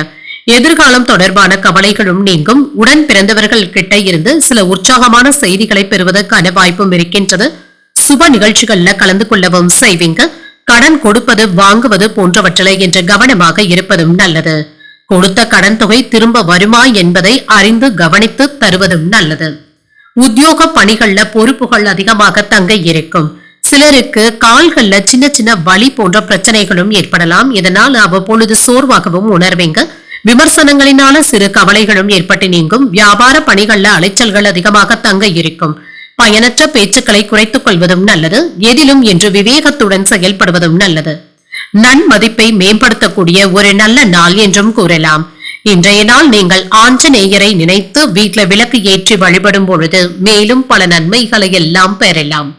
எதிர்காலம் தொடர்பான கவலைகளும் நீங்கும். உடன் பிறந்தவர்கள் கிட்ட இருந்து சில உற்சாகமான செய்திகளை பெறுவதற்கான வாய்ப்பும் இருக்கின்றது. சுப நிகழ்ச்சிகள்ல கலந்து கொள்ளவும் செய்வீங்க. கடன் கொடுப்பது வாங்குவது போன்றவற்றில என்று கவனமாக இருப்பதும் நல்லது. கொடுத்த கடன் தொகை திரும்ப வருமா என்பதை அறிந்து கவனித்து தருவதும் நல்லது. உத்தியோக பணிகள்ல பொறுப்புகள் அதிகமாக தங்க இருக்கும். சிலருக்கு கால்கள்ல சின்ன சின்ன வலி போன்ற பிரச்சனைகளும் ஏற்படலாம். இதனால் அவ்வப்பொழுது சோர்வாகவும் உணர்வீங்க. விமர்சனங்களினால சிறு கவலைகளும் ஏற்பட்டு நீங்கும். வியாபார பணிகள்ல அலைச்சல்கள் அதிகமாக தங்க இருக்கும். பயனற்ற பேச்சுக்களை குறைத்துக் கொள்வதும் நல்லது. எதிலும் என்று விவேகத்துடன் செயல்படுவதும் நல்லது. நன்மதிப்பை மேம்படுத்தக்கூடிய ஒரு நல்ல நாள் என்றும் கூறலாம். இன்றைய நாள் நீங்கள் ஆஞ்சநேயரை நினைத்து வீட்டுல விளக்கு ஏற்றி வழிபடும் பொழுது மேலும் பல நன்மைகளை எல்லாம் பெறலாம்.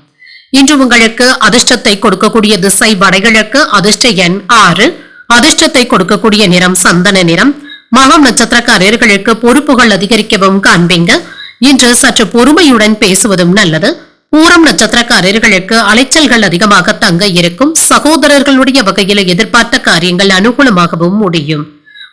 இன்று உங்களுக்கு அதிர்ஷ்டத்தை கொடுக்கக்கூடிய திசை வடகிழக்கு. அதிர்ஷ்ட எண் 6. அதிர்ஷ்டத்தை கொடுக்கக்கூடிய நிறம் சந்தன நிறம். மகம் நட்சத்திரக்காரர்களுக்கு பொறுப்புகள் அதிகரிக்கவும் காண்பீங்க. இன்று சற்று பொறுமையுடன் பேசுவதும் நல்லது. பூரம் நட்சத்திரக்காரர்களுக்கு அலைச்சல்கள் அதிகமாக தங்க இருக்கும். சகோதரர்களுடைய வகையில எதிர்பார்த்த காரியங்கள் அனுகூலமாகவும் முடியும்.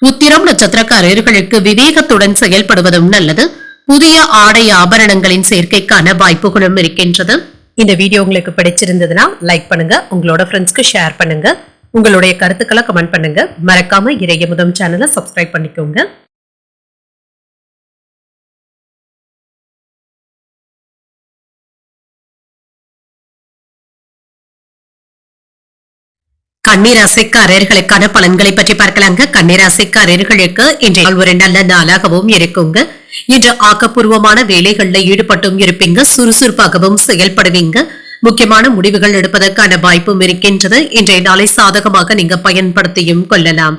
உத்திரம் நட்சத்திரக்காரர்களுக்கு விவேகத்துடன் செயல்படுவதும் நல்லது. புதிய ஆடை ஆபரணங்களின் சேர்க்கைக்கான வாய்ப்புகளும் இருக்கின்றது. இந்த வீடியோ உங்களுக்கு பிடிச்சிருந்ததுன்னா லைக் பண்ணுங்க. உங்களோட ஃப்ரெண்ட்ஸ்க்கு ஷேர் பண்ணுங்க. உங்களுடைய கருத்துக்களை கமெண்ட் பண்ணுங்க. மறக்காம இறையமுதம் சேனலை சப்ஸ்கிரைப் பண்ணிக்கோங்க. கன்னிராசிக்காரர்களுக்கான பலன்களை பற்றி பார்க்கலாங்க. கன்னிராசிக்காரர்களுக்கு இன்றைய நாள் ஒரு நல்ல நாளாகவும் இருக்குங்க. இன்று ஆக்கப்பூர்வமான வேலைகள்ல ஈடுபட்டும் இருப்பீங்க. சுறுசுறுப்பாகவும் செயல்படுவீங்க. முக்கியமான முடிவுகள் எடுப்பதற்கான வாய்ப்பும் இருக்கின்றது. இன்றைய நாளை சாதகமாக நீங்க பயன்படுத்தியும் கொள்ளலாம்.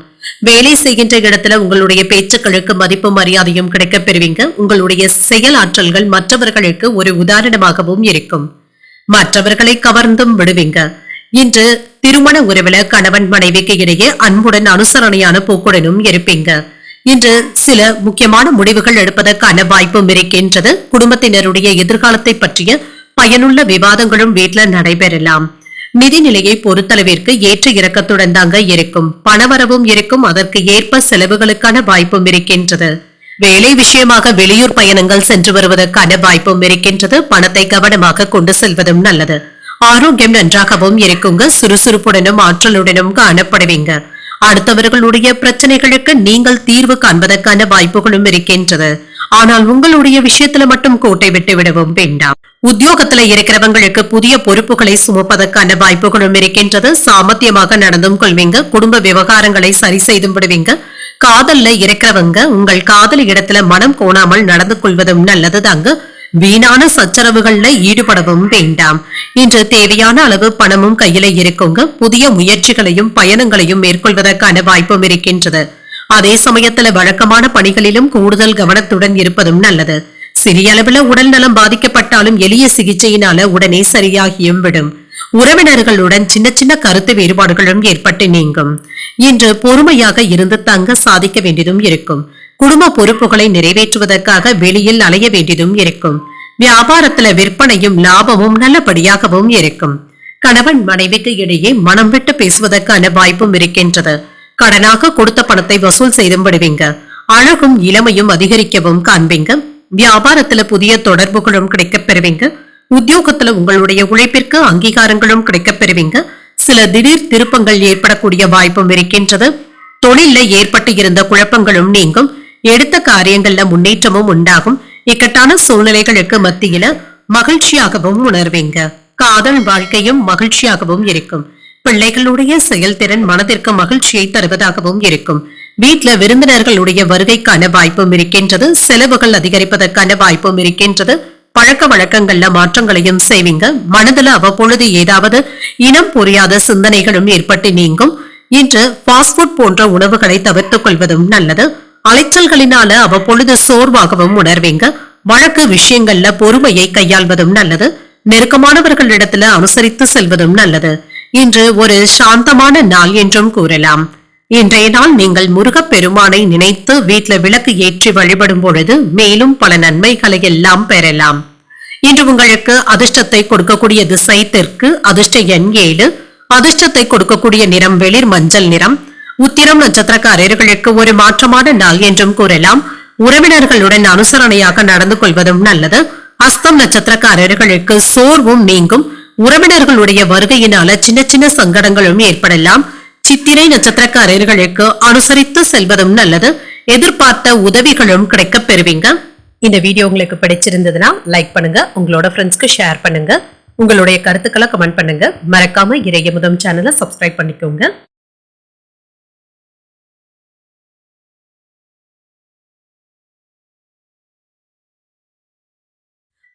வேலை செய்கின்ற இடத்துல உங்களுடைய பேச்சுக்களுக்கு மதிப்பு மரியாதையும் கிடைக்கப் பெறுவீங்க. உங்களுடைய செயல் ஆற்றல்கள் மற்றவர்களுக்கு ஒரு உதாரணமாகவும் இருக்கும். மற்றவர்களை கவர்ந்தும் விடுவீங்க. இன்று திருமண உறவுல கணவன் மனைவிக்கு இடையே அன்புடன் அனுசரணையான போக்குடனும் இருப்பீங்க. இன்று சில முக்கியமான முடிவுகள் எடுப்பதற்கான வாய்ப்பும் இருக்கின்றது. குடும்பத்தினருடைய எதிர்காலத்தை பற்றிய பயனுள்ள விவாதங்களும் வீட்டுல நடைபெறலாம். நிதிநிலையை பொறுத்தளவிற்கு ஏற்ற இறக்கத்துடன் தாங்க இருக்கும். பணவரவும் இருக்கும். அதற்கு ஏற்ப செலவுகளுக்கான வாய்ப்பும் இருக்கின்றது. வேலை விஷயமாக வெளியூர் பயணங்கள் சென்று வருவதற்கான வாய்ப்பும் இருக்கின்றது. பணத்தை கவனமாக கொண்டு செல்வதும் நல்லது. ஆரோக்கியம் நன்றாகவும் இருக்குங்க. சுறுசுறுப்புடனும் ஆற்றலுடனும் காணப்படுவீங்க. அடுத்தவர்களுடைய பிரச்சனைகளுக்கு நீங்கள் தீர்வு காண்பதற்கான வாய்ப்புகளும் இருக்கின்றது. ஆனால் உங்களுடைய விஷயத்துல மட்டும் கோட்டை விட்டு விடவும் வேண்டாம். உத்தியோகத்துல இருக்கிறவங்களுக்கு புதிய பொறுப்புகளை சுமப்பதற்கான வாய்ப்புகளும் இருக்கின்றது. சாமர்த்தியமாக நடந்தும் கொள்வீங்க. குடும்ப விவகாரங்களை சரி செய்தும் விடுவீங்க. காதல்ல இருக்கிறவங்க உங்கள் காதல் இடத்துல மனம் கோணாமல் நடந்து கொள்வதும் நல்லது தாங்க. வீணான சச்சரவுகள்ல ஈடுபடவும் வேண்டாம். இன்று தேவையான அளவு பணமும் கையில இருக்குங்க. புதிய முயற்சிகளையும் பயணங்களையும் மேற்கொள்வதற்கான வாய்ப்பும் இருக்கின்றது. அதே சமயத்துல வழக்கமான பணிகளிலும் கூடுதல் கவனத்துடன் இருப்பதும் நல்லது. சிறிய அளவுல உடல் நலம் பாதிக்கப்பட்டாலும் எளிய சிகிச்சையினால உடனே சரியாகியும் விடும். உறவினர்களுடன் சின்ன சின்ன கருத்து வேறுபாடுகளும் ஏற்பட்டு நீங்கும். இன்று பொறுமையாக இருந்து தங்க சாதிக்க வேண்டியதும் இருக்கும். குடும்ப பொறுப்புகளை நிறைவேற்றுவதற்காக வெளியில் அலைய வேண்டியதும் இருக்கும். வியாபாரத்துல விற்பனையும் லாபமும் நல்லபடியாகவும் இருக்கும். கணவன் மனைவிக்கு இடையே மனம் விட்டு பேசுவதற்கான வாய்ப்பும் இருக்கின்றது. கடனாக கொடுத்த பணத்தை வசூல் செய்தும் விடுவீங்க. அழகும் இளமையும் அதிகரிக்கவும் காண்பீங்க. வியாபாரத்துல புதிய தொடர்புகளும் கிடைக்கப் பெறுவீங்க. உத்தியோகத்துல உங்களுடைய உழைப்பிற்கு அங்கீகாரங்களும் கிடைக்கப் பெறுவீங்க. சில திடீர் திருப்பங்கள் ஏற்படக்கூடிய வாய்ப்பும் இருக்கின்றது. தொழில ஏற்பட்டு இருந்த குழப்பங்களும் நீங்கும். எடுத்த காரியங்கள்ல முன்னேற்றமும் உண்டாகும். இக்கட்டான சூழ்நிலைகளுக்கு மத்தியில மகிழ்ச்சியாகவும் உணர்வீங்க. காதல் வாழ்க்கையும் மகிழ்ச்சியாகவும் இருக்கும். பிள்ளைகளுடைய செயல்திறன் மனதிற்கு மகிழ்ச்சியை தருவதாகவும் இருக்கும். வீட்டுல விருந்தினர்களுடைய வருகைக்கான வாய்ப்பும் இருக்கின்றது. செலவுகள் அதிகரிப்பதற்கான வாய்ப்பும் இருக்கின்றது. பழக்க வழக்கங்கள்ல மாற்றங்களையும் செய்வீங்க. மனதுல அவ்வப்பொழுது ஏதாவது இனம் புரியாத சிந்தனைகளும் ஏற்பட்டு நீங்கும். இன்று ஃபாஸ்ட் ஃபுட் போன்ற உணவுகளை தவிர்த்துக் கொள்வதும் நல்லது. அலைச்சல்களினால அவ்வப்பொழுது சோர்வாகவும் உணர்வீங்க. வழக்கு விஷயங்கள்ல பொறுமையை கையாள்வதும் நல்லது. நெருக்கமானவர்களிடத்துல அனுசரித்து செல்வதும் நல்லது. இன்று ஒரு சாந்தமான நாள் என்றும் கூறலாம். இன்றைய நாள் நீங்கள் முருகப் பெருமானை நினைத்து வீட்டுல விளக்கு ஏற்றி வழிபடும் பொழுது மேலும் பல நன்மைகளை எல்லாம் பெறலாம். இன்று உங்களுக்கு அதிர்ஷ்டத்தை கொடுக்கக்கூடிய திசை தெற்கு. அதிர்ஷ்ட எண் 7. அதிர்ஷ்டத்தை கொடுக்கக்கூடிய நிறம் வெளிர் மஞ்சள் நிறம். உத்திரம் நட்சத்திரக்காரர்களுக்கு ஒரு மாற்றமான நாள் என்றும் கூறலாம். உறவினர்களுடன் அனுசரணையாக நடந்து கொள்வதும் நல்லது. அஸ்தம் நட்சத்திரக்காரர்களுக்கு சோர்வும் நீங்கும். உறவினர்களுடைய வருகையினால சின்ன சின்ன சங்கடங்களும் ஏற்படலாம். சித்திரை நட்சத்திரக்காரர்களுக்கு அனுசரித்து செல்வதும் நல்லது. எதிர்பார்த்த உதவிகளும் கிடைக்கப் பெறுவீங்க. இந்த வீடியோ உங்களுக்கு பிடிச்சிருந்ததுன்னா லைக் பண்ணுங்க. உங்களோட ஃப்ரெண்ட்ஸ்க்கு ஷேர் பண்ணுங்க. உங்களுடைய கருத்துக்களை கமெண்ட் பண்ணுங்க. மறக்காம இறையமுதம் சேனலை சப்ஸ்கிரைப் பண்ணிக்கோங்க.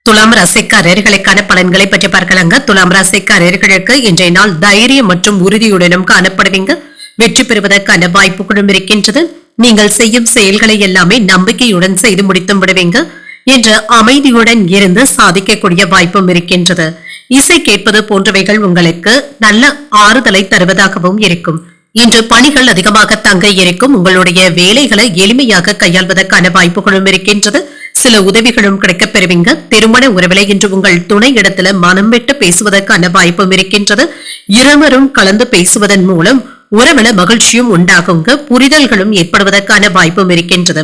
துலாம் ராசிக்காரர்களுக்கான பலன்களை பற்றி பார்க்கலாங்க. துலாம் ராசிக்காரர்களுக்கு இன்றைய நாள் தைரியம் மற்றும் உறுதியுடனும் காணப்படுவீங்க. வெற்றி பெறுவதற்கான வாய்ப்புகளும் இருக்கின்றது. நீங்கள் செய்யும் செயல்களை எல்லாமே நம்பிக்கையுடன் செய்து முடித்தும் விடுவீங்க. என்ற அமைதியுடன் இருந்து சாதிக்கக்கூடிய வாய்ப்பும் இருக்கின்றது. இசை கேட்பது போன்றவைகள் உங்களுக்கு நல்ல ஆறுதலை தருவதாகவும் இருக்கும். இன்று பணிகள் அதிகமாக தங்க இருக்கும். உங்களுடைய வேலைகளை எளிமையாக கையாள்வதற்கான வாய்ப்புகளும் இருக்கின்றது. சில உதவிகளும் கிடைக்கப் பெறுவீங்க. திருமண உறவிலை இன்று உங்கள் துணை இடத்துல மனம் விட்டு பேசுவதற்கான வாய்ப்பும் இருக்கின்றது. இருவரும் கலந்து பேசுவதன் மூலம் உறவில மகிழ்ச்சியும் உண்டாகுங்க. புரிதல்களும் ஏற்படுவதற்கான வாய்ப்பும் இருக்கின்றது.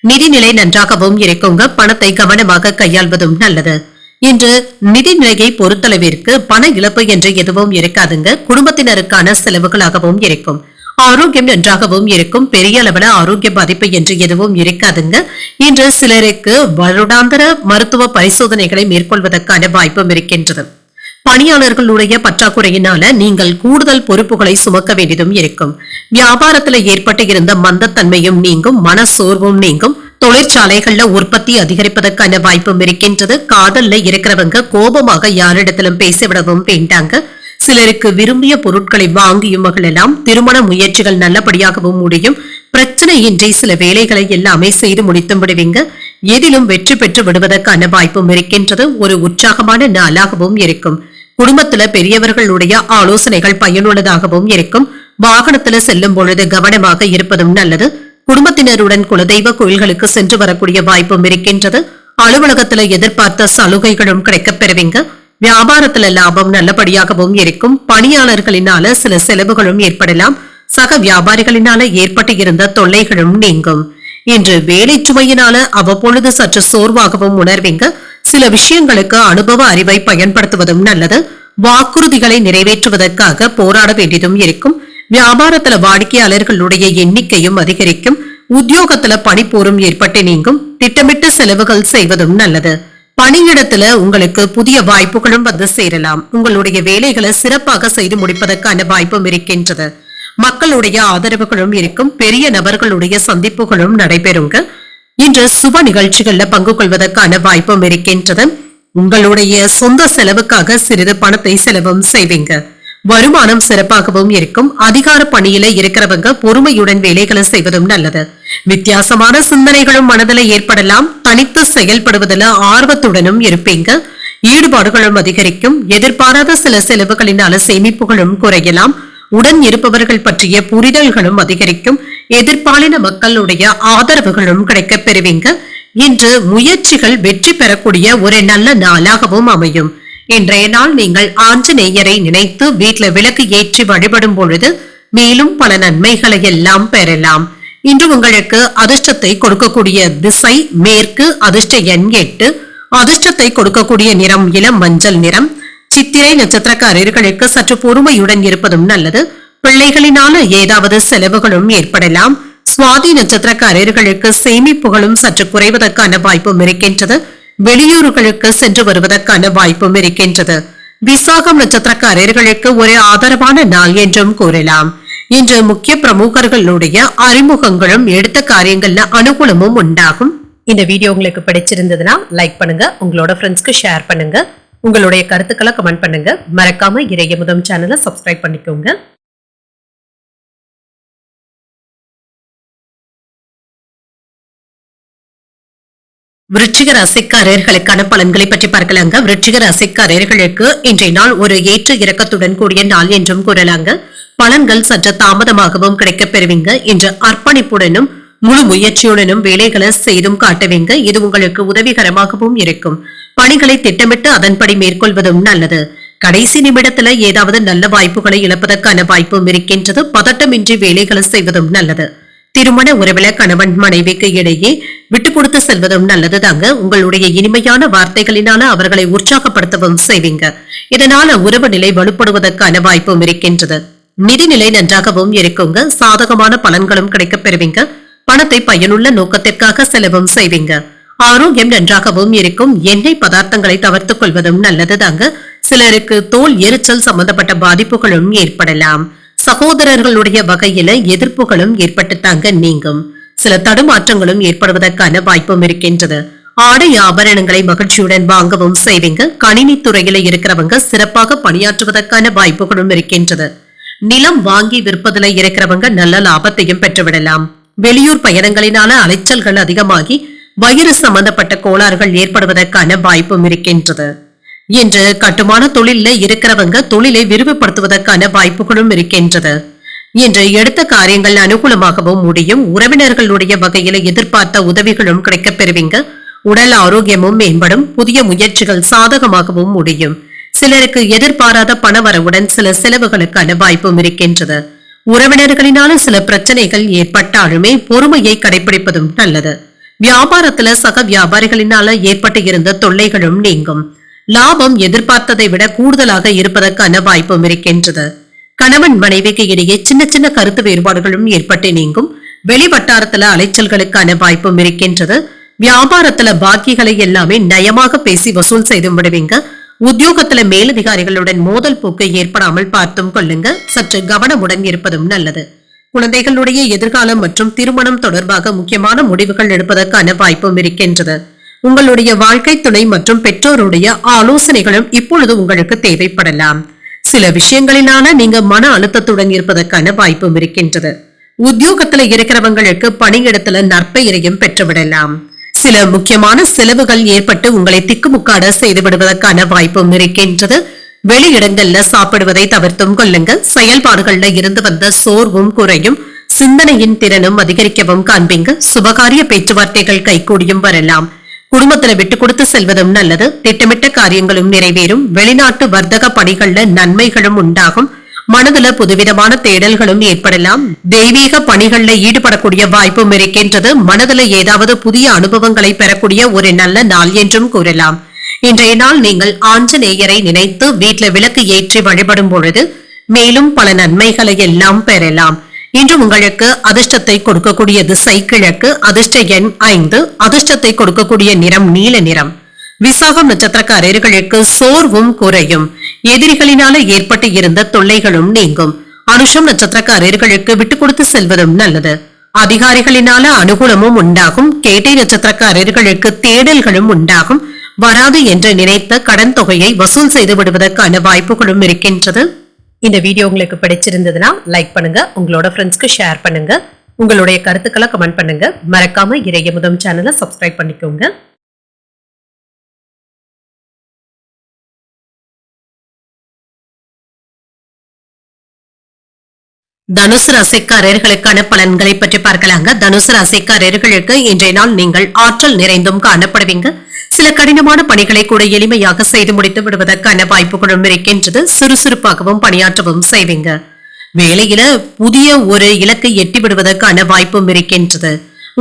நிதிநிலை நன்றாகவும் இருக்குங்க. பணத்தை கவனமாக கையாள்வதும் நல்லது. இன்று நிதிநிலையை பொறுத்தளவிற்கு பண இழப்பு என்று எதுவும் இருக்காதுங்க. குடும்பத்தினருக்கான செலவுகளாகவும் இருக்கும். ஆரோக்கியம் நன்றாகவும் இருக்கும். பெரிய அளவுல ஆரோக்கிய பாதிப்பு என்று எதுவும் இருக்காதுங்க. இன்று சிலருக்கு வருடாந்திர மருத்துவ பரிசோதனைகளை மேற்கொள்வதற்கான வாய்ப்பும் இருக்கின்றது. பணியாளர்களுடைய பற்றாக்குறையினால நீங்கள் கூடுதல் பொறுப்புகளை சுமக்க வேண்டியதும் இருக்கும். வியாபாரத்துல ஏற்பட்டு இருந்த மந்தத்தன்மையும் நீங்கும். மன சோர்வும் நீங்கும். தொழிற்சாலைகள்ல உற்பத்தி அதிகரிப்பதற்கான வாய்ப்பும் இருக்கின்றது. காதல்ல இருக்கிறவங்க கோபமாக யாரிடத்திலும் பேசிவிடவும் வேண்டாங்க. சிலருக்கு விரும்பிய பொருட்களை வாங்கியும் மகிழலாம். திருமண முயற்சிகள் நல்லபடியாகவும் முடியும். பிரச்சனையின்றி சில வேலைகளை எல்லாமே செய்து முடித்தும் விடுவீங்க. எதிலும் வெற்றி பெற்று விடுவதற்கான வாய்ப்பும் இருக்கின்றது. ஒரு உற்சாகமான நாளாகவும் இருக்கும். குடும்பத்துல பெரியவர்களுடைய ஆலோசனைகள் பயனுள்ளதாகவும் இருக்கும். வாகனத்துல செல்லும் பொழுது கவனமாக இருப்பதும் நல்லது. குடும்பத்தினருடன் குலதெய்வ கோயில்களுக்கு சென்று வரக்கூடிய வாய்ப்பும் இருக்கின்றது. அலுவலகத்துல எதிர்பார்த்த சலுகைகளும் கிடைக்கப் பெறுவீங்க. வியாபாரத்துல லாபம் நல்லபடியாகவும் இருக்கும். பணியாளர்களினால சில செலவுகளும் ஏற்படலாம். சக வியாபாரிகளினால ஏற்பட்டு இருந்த தொல்லைகளும் நீங்கும். இன்று வேலை சுமையினால அவ்வப்பொழுது சற்று சோர்வாகவும் உணர்வீங்க. சில விஷயங்களுக்கு அனுபவ அறிவை பயன்படுத்துவதும் நல்லது. வாக்குறுதிகளை நிறைவேற்றுவதற்காக போராட வேண்டியதும் இருக்கும். வியாபாரத்துல வாடிக்கையாளர்களுடைய எண்ணிக்கையும் அதிகரிக்கும். உத்தியோகத்துல பணிப்போரும் ஏற்பட்டு நீங்கும். திட்டமிட்டு செலவுகள் செய்வதும் நல்லது. பணியிடத்துல உங்களுக்கு புதிய வாய்ப்புகளும் வந்து சேரலாம். உங்களுடைய வேலைகளை சிறப்பாக செய்து முடிப்பதற்கான வாய்ப்பும் இருக்கின்றது. மக்களுடைய ஆதரவுகளும் இருக்கும். பெரிய நபர்களுடைய சந்திப்புகளும் நடைபெறுங்க. இன்று சுப நிகழ்ச்சிகள்ல பங்கு கொள்வதற்கான வாய்ப்பும் இருக்கின்றது. உங்களுடைய சொந்த செலவுக்காக சிறிது பணத்தை செலவும் செய்வீங்க. வருமானம் சிறப்பாகவும் இருக்கும். அதிகார பணியில இருக்கிறவங்க பொறுமையுடன் வேலைகளை செய்வதும் நல்லது. வித்தியாசமான சிந்தனைகளும் மனதில் ஏற்படலாம். தனித்து செயல்படுவதில் ஆர்வத்துடனும் இருப்பீங்க. ஈடுபாடுகளும் அதிகரிக்கும். எதிர்பாராத சில செலவுகளினால சேமிப்புகளும் குறையலாம். உடன் இருப்பவர்கள் பற்றிய புரிதல்களும் அதிகரிக்கும். எதிர்பாலின மக்களுடைய ஆதரவுகளும் கிடைக்கப் பெறுவீங்க. இன்று முயற்சிகள் வெற்றி பெறக்கூடிய ஒரு நல்ல நாளாகவும் அமையும். இன்றைய நாள் நீங்கள் ஆஞ்சநேயரை நினைத்து வீட்டுல விளக்கு ஏற்றி வழிபடும் பொழுது மேலும் பல நன்மைகளை எல்லாம் பெறலாம். இன்று உங்களுக்கு அதிர்ஷ்டத்தை கொடுக்கக்கூடிய திசை மேற்கு. அதிர்ஷ்ட எண் 8. அதிர்ஷ்டத்தை கொடுக்கக்கூடிய நிறம் இளம் மஞ்சள் நிறம். சித்திரை நட்சத்திரக்காரர்களுக்கு சற்று பொறுமையுடன் இருப்பதும் நல்லது. பிள்ளைகளினால ஏதாவது செலவுகளும் ஏற்படலாம். சுவாதி நட்சத்திரக்காரர்களுக்கு சேமிப்புகளும் சற்று குறைவதற்கான வாய்ப்பும் இருக்கின்றது. வெளியூர்களுக்கு சென்று வருவதற்கான வாய்ப்பும் இருக்கின்றது. விசாகம் நட்சத்திரக்காரர்களுக்கு ஒரு ஆதரவான நாள் என்றும் கூறலாம். இன்று முக்கிய பிரமுகர்களுடைய அறிமுகங்களும் எடுத்த காரியங்கள்ல அனுகூலமும் உண்டாகும். இந்த வீடியோ உங்களுக்கு பிடிச்சிருந்ததுன்னா லைக் பண்ணுங்க, உங்களோட ஃப்ரெண்ட்ஸ்க்கு ஷேர் பண்ணுங்க, உங்களுடைய கருத்துக்களை கமெண்ட் பண்ணுங்க. மறக்காம இறையமுதம் சேனலை சப்ஸ்கிரைப் பண்ணிக்கோங்க. விருச்சிக ராசிக்காரர்களுக்கான பலன்களை பற்றி பார்க்கலாங்க. விருச்சிக ராசிக்காரர்களுக்கு இன்றைய நாள் ஒரு ஏற்ற இறக்கத்துடன் கூடிய நாள் என்றும் கூறலாங்க. பலன்கள் சற்று தாமதமாகவும் கிடைக்கப் பெறுவீங்க. இன்று அர்ப்பணிப்புடனும் முழு முயற்சியுடனும் வேலைகளை செய்தும் காட்டுவீங்க. இது உங்களுக்கு உதவிகரமாகவும் இருக்கும். பணிகளை திட்டமிட்டு அதன்படி மேற்கொள்வதும் நல்லது. கடைசி நிமிடத்துல ஏதாவது நல்ல வாய்ப்புகளை இழப்பதற்கான வாய்ப்பும் இருக்கின்றது. பதட்டமின்றி வேலைகளை செய்வதும் நல்லது. திருமண உறவில கணவன் மனைவிக்கு இடையே விட்டு கொடுத்து செல்வதும் நல்லது தாங்க. உங்களுடைய இனிமையான வார்த்தைகளினால அவர்களை உற்சாகப்படுத்தவும் செய்வீங்க. இதனால உறவு நிலை வலுப்படுவதற்கான வாய்ப்பும் இருக்கின்றது. நிதிநிலை நன்றாகவும் இருக்குங்க. சாதகமான பலன்களும் கிடைக்கப் பெறுவீங்க. பணத்தை பயனுள்ள நோக்கத்திற்காக செலவும் செய்வீங்க. ஆரோக்கியம் நன்றாகவும் இருக்கும். எண்ணெய் பதார்த்தங்களை தவிர்த்துக் கொள்வதும் நல்லது தாங்க. சிலருக்கு தோல் எரிச்சல் சம்பந்தப்பட்ட பாதிப்புகளும் ஏற்படலாம். சகோதரர்களுடைய வகையில எதிர்ப்புகளும் ஏற்பட்டுத்தாங்க நீங்கும். சில தடுமாற்றங்களும் ஏற்படுவதற்கான வாய்ப்பும் இருக்கின்றது. ஆடை ஆபரணங்களை மகிழ்ச்சியுடன் வாங்கவும் செய்வீங்க. கணினி துறையில இருக்கிறவங்க சிறப்பாக பணியாற்றுவதற்கான வாய்ப்புகளும் இருக்கின்றது. நிலம் வாங்கி விற்பதில இருக்கிறவங்க நல்ல லாபத்தையும் பெற்றுவிடலாம். வெளியூர் பயணங்களினால அலைச்சல்கள் அதிகமாகி வயிறு சம்பந்தப்பட்ட கோளாறுகள் ஏற்படுவதற்கான வாய்ப்பும் இருக்கின்றது. இன்று கட்டுமான தொழில இருக்கிறவங்க தொழிலை விரிவுபடுத்துவதற்கான வாய்ப்புகளும் இருக்கின்றது. இன்று எடுத்த காரியங்கள் அனுகூலமாகவும் முடியும். உறவினர்களுடைய வகையில எதிர்பார்த்த உதவிகளும் கிடைக்கப் பெறுவீங்க. உடல் ஆரோக்கியமும் மேம்படும். புதிய முயற்சிகள் சாதகமாகவும் முடியும். சிலருக்கு எதிர்பாராத பணவரவுடன் சில செலவுகளுக்கான வாய்ப்பும் இருக்கின்றது. உறவினர்களினால சில பிரச்சனைகள் ஏற்பட்டாலுமே பொறுமையை கடைபிடிப்பதும் நல்லது. வியாபாரத்துல சக வியாபாரிகளினால ஏற்பட்டு இருந்த தொல்லைகளும் நீங்கும். லாபம் எதிர்பார்த்ததை விட கூடுதலாக இருப்பதற்கான வாய்ப்பும் இருக்கின்றது. கணவன் மனைவிக்கு இடையே சின்ன சின்ன கருத்து வேறுபாடுகளும் ஏற்பட்டு நீங்கும். வெளிவட்டாரத்துல அலைச்சல்களுக்கான வாய்ப்பும் இருக்கின்றது. வியாபாரத்துல பாக்கிகளை எல்லாமே நயமாக பேசி வசூல் செய்து விடுவீங்க. உத்தியோகத்துல மேலதிகாரிகளுடன் மோதல் போக்கு ஏற்படாமல் பார்த்தும் கொள்ளுங்க. சற்று கவனமுடன் இருப்பதும் நல்லது. குழந்தைகளுடைய எதிர்காலம் மற்றும் திருமணம் தொடர்பாக முக்கியமான முடிவுகள் எடுப்பதற்கான வாய்ப்பும் இருக்கின்றது. உங்களுடைய வாழ்க்கை துணை மற்றும் பெற்றோருடைய ஆலோசனைகளும் இப்பொழுது உங்களுக்கு தேவைப்படலாம். சில விஷயங்களினால நீங்க மன அழுத்தத்துடன் இருப்பதற்கான வாய்ப்பும் இருக்கின்றது. உத்தியோகத்துல இருக்கிறவங்களுக்கு பணியிடத்துல நற்பெயரையும் பெற்றுவிடலாம். சில முக்கியமான செலவுகள் ஏற்பட்டு உங்களை திக்குமுக்காட செய்து விடுவதற்கான வாய்ப்பும் இருக்கின்றது. வெளியிடங்கள்ல சாப்பிடுவதை தவிர்த்தும் கொள்ளுங்க. செயல்பாடுகள்ல இருந்து வந்த சோர்வும் குறையும். சிந்தனையின் திறனும் அதிகரிக்கவும் காண்பீங்க. சுபகாரிய பேச்சுவார்த்தைகள் கைகூடியும் வரலாம். குடும்பத்துல விட்டு கொடுத்து செல்வதும் நல்லது. திட்டமிட்ட காரியங்களும் நிறைவேறும். வெளிநாட்டு வர்த்தக பணிகள்ல நன்மைகளும் உண்டாகும். மனதுல புதுவிதமான தேடல்களும் ஏற்படலாம். தெய்வீக பணிகள்ல ஈடுபடக்கூடிய வாய்ப்பும் இருக்கின்றது. மனதுல ஏதாவது புதிய அனுபவங்களை பெறக்கூடிய ஒரு நல்ல நாள் என்றும் கூறலாம். இன்றைய நாள் நீங்கள் ஆஞ்சநேயரை நினைத்து வீட்டுல விளக்கு ஏற்றி வழிபடும் பொழுது மேலும் பல நன்மைகளை எல்லாம் பெறலாம். இன்று உங்களுக்கு அதிர்ஷ்டத்தை கொடுக்கக்கூடிய திசை கிழக்கு. அதிர்ஷ்ட எண் 5. அதிர்ஷ்டத்தை கொடுக்கக்கூடிய நிறம் நீல நிறம். விசாகம் நட்சத்திரக்காரர்களுக்கு சோர்வும் குறையும். எதிரிகளினால ஏற்பட்டு இருந்த தொல்லைகளும் நீங்கும். அனுஷம் நட்சத்திரக்காரர்களுக்கு விட்டு கொடுத்து செல்வதும் நல்லது. அதிகாரிகளினால அனுகூலமும் உண்டாகும். கேட்டை நட்சத்திரக்காரர்களுக்கு தேடல்களும் உண்டாகும். வராது என்று நினைத்த கடன் தொகையை வசூல் செய்து விடுவதற்கான வாய்ப்புகளும் இருக்கின்றது. இந்த வீடியோ உங்களுக்கு பிடிச்சிருந்ததுன்னா லைக் பண்ணுங்க, உங்களோட ஃப்ரெண்ட்ஸ்க்கு ஷேர் பண்ணுங்க, உங்களுடைய கருத்துக்களை கமெண்ட் பண்ணுங்க. மறக்காம இறையமுதம் சேனலை சப்ஸ்கிரைப் பண்ணிக்கோங்க. தனுசு ராசிக்காரர்களுக்கான பலன்களை பற்றி பார்க்கலாங்க. தனுசு ராசிக்காரர்களுக்கு இன்றைய நாள் நீங்கள் ஆற்றல் நிறைந்தும் காணப்படுவீங்க. சில கடினமான பணிகளை கூட எளிமையாக செய்து முடித்து விடுவதற்கான வாய்ப்புகளும் இருக்கின்றது. சுறுசுறுப்பாகவும் பணியாற்றவும் செய்வீங்க. வேலையில புதிய ஒரு இலக்கை எட்டி விடுவதற்கான வாய்ப்பும் இருக்கின்றது.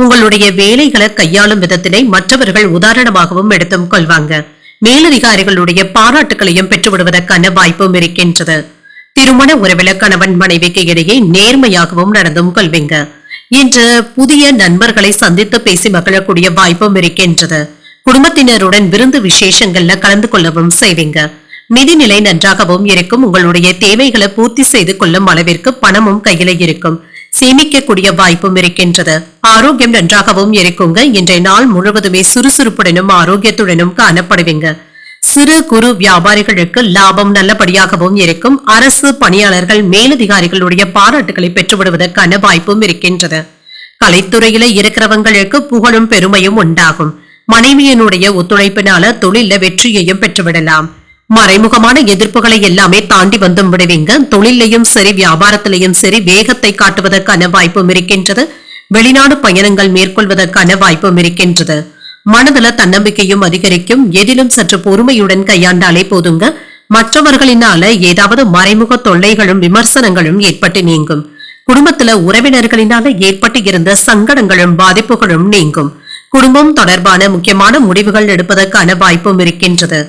உங்களுடைய வேலைகளை கையாளும் விதத்தினை மற்றவர்கள் உதாரணமாகவும் எடுத்தும் கொள்வாங்க. மேலதிகாரிகளுடைய பாராட்டுகளையும் பெற்றுவிடுவதற்கான வாய்ப்பும் இருக்கின்றது. திருமண உறவில கணவன் மனைவிக்கு இடையே நேர்மையாகவும் நடந்தும் கொள்வீங்க. இன்று புதிய நண்பர்களை சந்தித்து பேசி மகிழக்கூடிய வாய்ப்பும் இருக்கின்றது. குடும்பத்தினருடன் விருந்து விசேஷங்கள்ல கலந்து கொள்ளவும் செய்வீங்க. நிதிநிலை நன்றாகவும் இருக்கும். உங்களுடைய தேவைகளை பூர்த்தி செய்து கொள்ளும் அளவிற்கு பணமும் கையில இருக்கும். சேமிக்கக்கூடிய வாய்ப்பும் இருக்கின்றது. ஆரோக்கியம் நன்றாகவும் இருக்குங்க. இன்றைய நாள் முழுவதுமே சுறுசுறுப்புடனும் ஆரோக்கியத்துடனும் காணப்படுவீங்க. சிறு குறு வியாபாரிகளுக்கு லாபம் நல்லபடியாகவும் இருக்கும். அரசு பணியாளர்கள் மேலதிகாரிகளுடைய பாராட்டுகளை பெற்றுவிடுவதற்கான வாய்ப்பும் இருக்கின்றது. கலைத்துறையில இருக்கிறவங்களுக்கு புகழும் பெருமையும் உண்டாகும். மனைவியினுடைய ஒத்துழைப்பினால தொழில வெற்றியையும் பெற்றுவிடலாம். மறைமுகமான எதிர்ப்புகளை எல்லாமே தாண்டி வந்தும் விடுவீங்க. தொழிலையும் சரி வியாபாரத்திலையும் சரி வேகத்தை காட்டுவதற்கான வாய்ப்பும் இருக்கின்றது. வெளிநாடு பயணங்கள் மேற்கொள்வதற்கான வாய்ப்பும் இருக்கின்றது. மனதுல தன்னம்பிக்கையும் அதிகரிக்கும். எதிலும் சற்று பொறுமையுடன் கையாண்டாலே போதுங்க. மற்றவர்களினால ஏதாவது மறைமுக தொல்லைகளும் விமர்சனங்களும் ஏற்பட்டு நீங்கும். குடும்பத்துல உறவினர்களினால ஏற்பட்டு இருந்த சங்கடங்களும் பாதிப்புகளும் நீங்கும். குடும்பம் தொடர்பான முக்கியமான முடிவுகள் எடுப்பதற்கான வாய்ப்பும் இருக்கின்றது.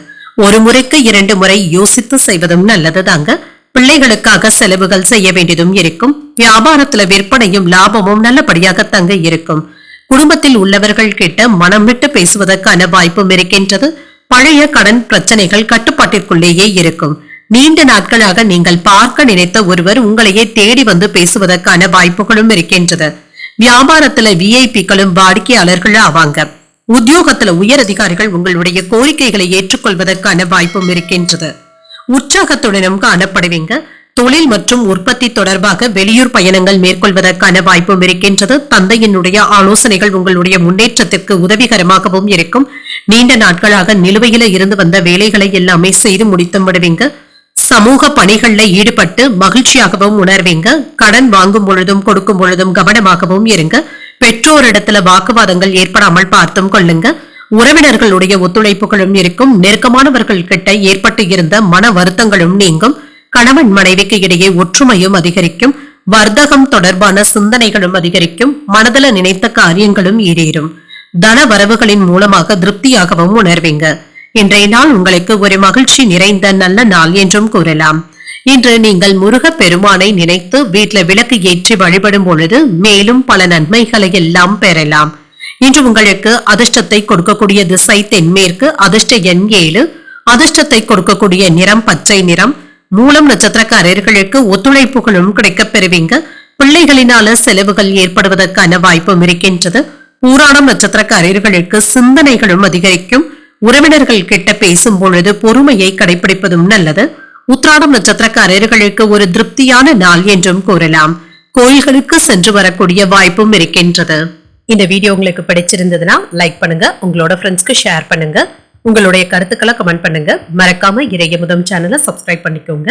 ஒரு முறைக்கு 2 முறை யோசித்து செய்வதும் நல்லது தாங்க. பிள்ளைகளுக்காக செலவுகள் செய்ய வேண்டியதும் இருக்கும். வியாபாரத்துல விற்பனையும் லாபமும் நல்லபடியாக தங்க இருக்கும். குடும்பத்தில் உள்ளவர்கள் கிட்ட மனம் விட்டு பேசுவதற்கான வாய்ப்பும் இருக்கின்றது. பழைய கடன் பிரச்சனைகள் கட்டுப்பாட்டிற்குள்ளேயே இருக்கும். நீண்ட நாட்களாக நீங்கள் பார்க்க நினைத்த ஒருவர் உங்களையே தேடி வந்து பேசுவதற்கான வாய்ப்புகளும் இருக்கின்றது. வியாபாரத்துல விஐபிக்களும் வாடிக்கையாளர்கள் ஆவாங்க. உத்தியோகத்துல உயர் அதிகாரிகள் உங்களுடைய கோரிக்கைகளை ஏற்றுக்கொள்வதற்கான வாய்ப்பும் இருக்கின்றது. உற்சாகத்துடனும் காணப்படுவீங்க. தொழில் மற்றும் உற்பத்தி தொடர்பாக வெளியூர் பயணங்கள் மேற்கொள்வதற்கான வாய்ப்பும் இருக்கின்றது. தந்தையினுடைய ஆலோசனைகள் உங்களுடைய முன்னேற்றத்திற்கு உதவிகரமாகவும் இருக்கும். நீண்ட நாட்களாக நிலுவையில இருந்து வந்த வேலைகளை எல்லாமே செய்து முடித்து விடுவீங்க. சமூக பணிகள்ல ஈடுபட்டு மகிழ்ச்சியாகவும் உணர்வீங்க. கடன் வாங்கும் பொழுதும் கொடுக்கும் பொழுதும் கவனமாகவும் இருங்க. பெற்றோரிடத்துல வாக்குவாதங்கள் ஏற்படாமல் பார்த்தும் கொள்ளுங்க. உறவினர்களுடைய ஒத்துழைப்புகளும் இருக்கும். நெருக்கமானவர்கள் கிட்ட ஏற்பட்டு இருந்த மன வருத்தங்களும் நீங்கும். கணவன் மனைவிக்கு இடையே ஒற்றுமையும் அதிகரிக்கும். வர்த்தகம் தொடர்பான சிந்தனைகளும் அதிகரிக்கும். மனதில நினைத்த காரியங்களும் ஈடேறும். தன வரவுகளின் மூலமாக திருப்தியாகவும் உணர்வீங்க. இன்றைய நாள் உங்களுக்கு ஒரு மகிழ்ச்சி நிறைந்த நல்ல நாள் என்றும் கூறலாம். இன்று நீங்கள் முருக பெருமானை நினைத்து வீட்டுல விளக்கு ஏற்றி வழிபடும் பொழுது மேலும் பல நன்மைகளை எல்லாம் பெறலாம். இன்று உங்களுக்கு அதிர்ஷ்டத்தை கொடுக்கக்கூடிய திசை தென்மேற்கு. அதிர்ஷ்ட எண் 7. அதிர்ஷ்டத்தை கொடுக்கக்கூடிய நிறம் பச்சை நிறம். மூலம் நட்சத்திரக்காரர்களுக்கு ஒத்துழைப்புகளும் கிடைக்கப் பெறுவீங்க. பிள்ளைகளினால செலவுகள் ஏற்படுவதற்கான வாய்ப்பும் இருக்கின்றது. பூராடம் நட்சத்திரக்காரர்களுக்கு சிந்தனைகளும் அதிகரிக்கும். உறவினர்கள் கிட்ட பேசும் பொழுது பொறுமையை கடைபிடிப்பதும் நல்லது. உத்திராடம் நட்சத்திரக்காரர்களுக்கு ஒரு திருப்தியான நாள் என்றும் கூறலாம். கோயில்களுக்கு சென்று வரக்கூடிய வாய்ப்பும் இருக்கின்றது. இந்த வீடியோ உங்களுக்கு பிடிச்சிருந்ததுன்னா லைக் பண்ணுங்க. உங்களோட ஃப்ரெண்ட்ஸ்க்கு ஷேர் பண்ணுங்க. உங்களுடைய கருத்துக்களை கமெண்ட் பண்ணுங்க. மறக்காம இறையமுதம் சேனலை சப்ஸ்கிரைப் பண்ணிக்கோங்க.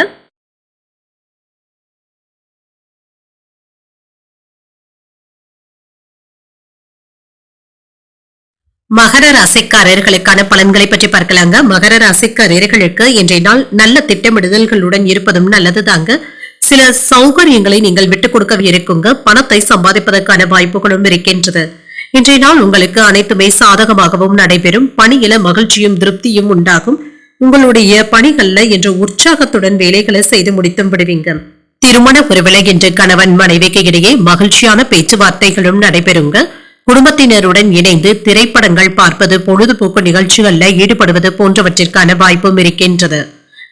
மகர ராசிக்காரர்களுக்கான பலன்களை பற்றி பார்க்கலாங்க. மகர ராசிக்காரர்களுக்கு இன்றைய நாள் நல்ல திட்டமிடுதல்களுடன் இருப்பதும் நல்லது தாங்க. சில சௌகரியங்களை நீங்கள் விட்டுக் கொடுக்க இருக்குங்க. பணத்தை சம்பாதிப்பதற்கான வாய்ப்புகளும் இருக்கின்றது. இன்றைய நாள் உங்களுக்கு அனைத்துமே சாதகமாகவும் நடைபெறும். பணியில மகிழ்ச்சியும் திருப்தியும் உண்டாகும். உங்களுடைய பணிகள்ல இன்று உற்சாகத்துடன் வேலைகளை செய்து முடித்தும் விடுவீங்க. திருமண உறவில இன்று கணவன் மனைவிக்கு இடையே மகிழ்ச்சியான பேச்சுவார்த்தைகளும் நடைபெறுங்க. குடும்பத்தினருடன் இணைந்து திரைப்படங்கள் பார்ப்பது, பொழுதுபோக்கு நிகழ்ச்சிகள்ல ஈடுபடுவது போன்றவற்றிற்கான வாய்ப்பும் இருக்கின்றது.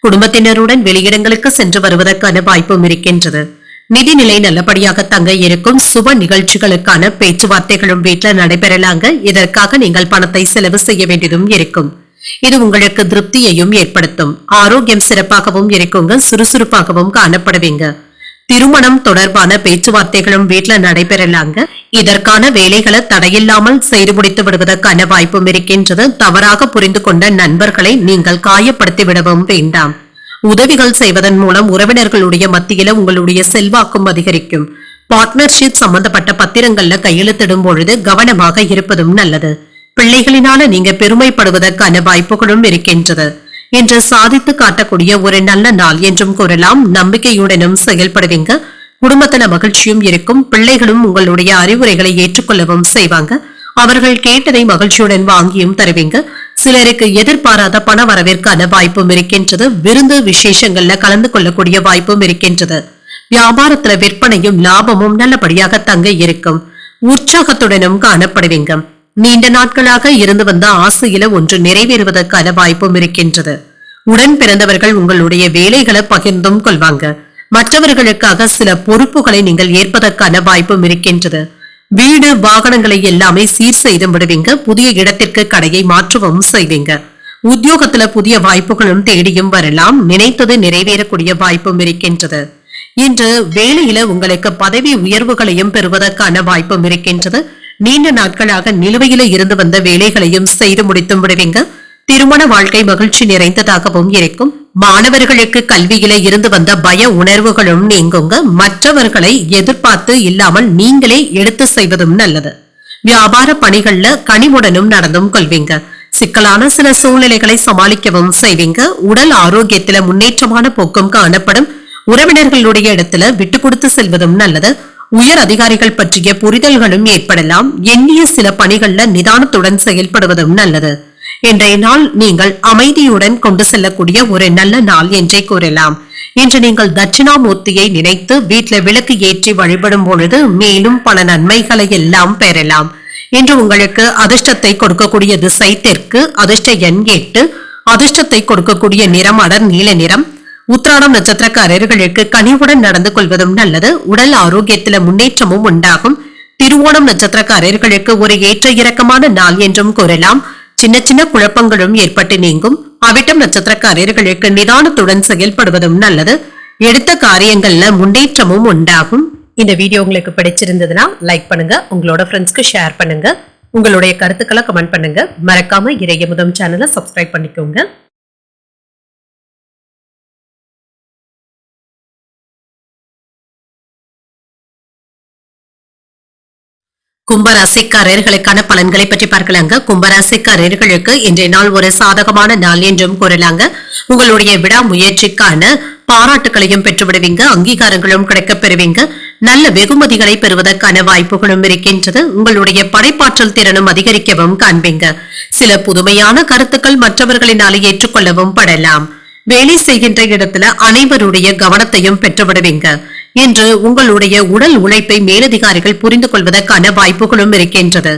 குடும்பத்தினருடன் வெளியிடங்களுக்கு சென்று வருவதற்கான வாய்ப்பும் இருக்கின்றது. நிதிநிலை நல்லபடியாக தங்க இருக்கும். சுப நிகழ்ச்சிகளுக்கான பேச்சுவார்த்தைகளும் வீட்டில் நடைபெறலாங்க. இதற்காக நீங்கள் பணத்தை செலவு செய்ய வேண்டியதும் இருக்கும். இது உங்களுக்கு திருப்தியையும் ஏற்படுத்தும். ஆரோக்கியம் சிறப்பாகவும் இருக்குங்க. சுறுசுறுப்பாகவும் காணப்படுவீங்க. திருமணம் தொடர்பான பேச்சுவார்த்தைகளும் வீட்டுல நடைபெறலாங்க. இதற்கான வேலைகளை தடையில்லாமல் செய்து முடித்து விடுவதற்கான வாய்ப்பும் இருக்கின்றது. தவறாக புரிந்து கொண்ட நண்பர்களை நீங்கள் காயப்படுத்தி விடவும் வேண்டாம். உதவிகள் செய்வதன் மூலம் உறவினர்களுடைய மத்தியில உங்களுடைய செல்வாக்கும் அதிகரிக்கும். பார்ட்னர்ஷிப் சம்பந்தப்பட்ட பத்திரங்கள்ல கையெழுத்திடும் பொழுது கவனமாக இருப்பதும் நல்லது. பிள்ளைகளினால நீங்க பெருமைப்படுவதற்கான வாய்ப்புகளும் இருக்கின்றது. இன்று சாதித்து காட்டக்கூடிய ஒரு நல்ல நாள் என்றும் கூறலாம். நம்பிக்கையுடனும் செயல்படுவீங்க. குடும்பத்துல மகிழ்ச்சியும் இருக்கும். பிள்ளைகளும் உங்களுடைய அறிவுரைகளை ஏற்றுக்கொள்ளவும் செய்வாங்க. அவர்கள் கேட்டதை மகிழ்ச்சியுடன் வாங்கியும் தருவீங்க. சிலருக்கு எதிர்பாராத பண வரவிற்கான வாய்ப்பும் இருக்கின்றது. விருந்து விசேஷங்கள்ல கலந்து கொள்ளக்கூடிய வாய்ப்பும் இருக்கின்றது. வியாபாரத்துல விற்பனையும் லாபமும் நல்லபடியாக தங்க இருக்கும். உற்சாகத்துடனும் காணப்படுவீங்க. நீண்ட நாட்களாக இருந்து வந்த ஆசையில ஒன்று நிறைவேறுவதற்கான வாய்ப்பும் இருக்கின்றது. உடன் பிறந்தவர்கள் உங்களுடைய வேலைகளை பகிர்ந்தும் கொள்வாங்க. மற்றவர்களுக்காக சில பொறுப்புகளை நீங்கள் ஏற்பதற்கான வாய்ப்பும் இருக்கின்றது. வீடு வாகனங்களை எல்லாமே சீர் செய்து விடுவீங்க. புதிய இடத்திற்கு கடையை மாற்றவும் செய்வீங்க. உத்தியோகத்துல புதிய வாய்ப்புகளும் தேடியும் வரலாம். நினைத்தது நிறைவேறக்கூடிய வாய்ப்பும் இருக்கின்றது. இன்று வேலையில உங்களுக்கு பதவி உயர்வுகளையும் பெறுவதற்கான வாய்ப்பும் இருக்கின்றது. நீண்ட நாட்களாக நிலுவையில இருந்து வந்த வேலைகளையும் செய்து முடித்தும் விடுவீங்க. திருமண வாழ்க்கை மகிழ்ச்சி நிறைந்ததாகவும் இருக்கும். மாணவர்களுக்கு கல்வியில இருந்து வந்த பய உணர்வுகளும் நீங்குங்க. மற்றவர்களை எதிர்பார்த்து இல்லாமல் நீங்களே எடுத்து செய்வதும் நல்லது. வியாபார பணிகள்ல கனிவுடனும் நடந்தும் கொள்வீங்க. சிக்கலான சில சூழ்நிலைகளை சமாளிக்கவும் செய்வீங்க. உடல் ஆரோக்கியத்தில முன்னேற்றமான போக்கும் காணப்படும். உறவினர்களுடைய இடத்துல விட்டு கொடுத்து செல்வதும் நல்லது. உயர் அதிகாரிகள் பற்றிய புரிதல்களும் ஏற்படலாம். எண்ணிய சில பணிகள்ல நிதானத்துடன் செயல்படுவதும் நல்லது. இன்றைய நாள் நீங்கள் அமைதியுடன் கொண்டு செல்லக்கூடிய ஒரு நல்ல நாள் என்றே கூறலாம். இன்று நீங்கள் தட்சிணாமூர்த்தியை நினைத்து வீட்டில் விளக்கு ஏற்றி வழிபடும் பொழுது மேலும் பல நன்மைகளை எல்லாம் பெறலாம். இன்று உங்களுக்கு அதிர்ஷ்டத்தை கொடுக்கக்கூடிய திசை தெற்கு, அதிர்ஷ்ட எண் 8, அதிர்ஷ்டத்தை கொடுக்கக்கூடிய நிறம் அடர் நீல நிறம். உத்திராடம் நட்சத்திரக்காரர்களுக்கு கனிவுடன் நடந்து கொள்வதும் நல்லது. உடல் ஆரோக்கியத்தில முன்னேற்றமும் உண்டாகும். திருவோணம் நட்சத்திரக்காரர்களுக்கு ஒரு ஏற்ற இறக்கமான நாள் என்றும் கூறலாம். சின்ன சின்ன குழப்பங்களும் ஏற்பட்டு நீங்கும். அவிட்டம் நட்சத்திரக்காரர்களுக்கு நிதானத்துடன் செயல்படுவதும் நல்லது. எடுத்த காரியங்கள்ல முன்னேற்றமும் உண்டாகும். இந்த வீடியோ உங்களுக்கு பிடிச்சிருந்ததுன்னா லைக் பண்ணுங்க, உங்களோட ஃப்ரெண்ட்ஸ்க்கு ஷேர் பண்ணுங்க, உங்களுடைய கருத்துக்களை கமெண்ட் பண்ணுங்க. மறக்காம இறையமுதம் சேனலை சப்ஸ்கிரைப் பண்ணிக்கோங்க. கும்பராசிக்காரர்களுக்கான பலன்களை பற்றி பார்க்கலாங்க. கும்பராசிக்காரர்களுக்கு இன்றைய நாள் ஒரு சாதகமான நாள் என்றும் கூறலாங்க. உங்களுடைய விடாமுயற்சிக்கான பாராட்டுகளையும் பெற்றுவிடுவீங்க. அங்கீகாரங்களும் கிடைக்கப் பெறுவீங்க. நல்ல வெகுமதிகளை பெறுவதற்கான வாய்ப்புகளும் இருக்கின்றது. உங்களுடைய படைப்பாற்றல் திறனும் அதிகரிக்கவும் காண்பீங்க. சில புதுமையான கருத்துக்கள் மற்றவர்களினால ஏற்றுக்கொள்ளவும் படலாம். வேலை செய்கின்ற இடத்துல அனைவருடைய கவனத்தையும் பெற்றுவிடுவீங்க. இன்று உங்களுடைய உடல் உழைப்பை மேலதிகாரிகள் புரிந்து கொள்வதற்கான வாய்ப்புகளும் இருக்கின்றது.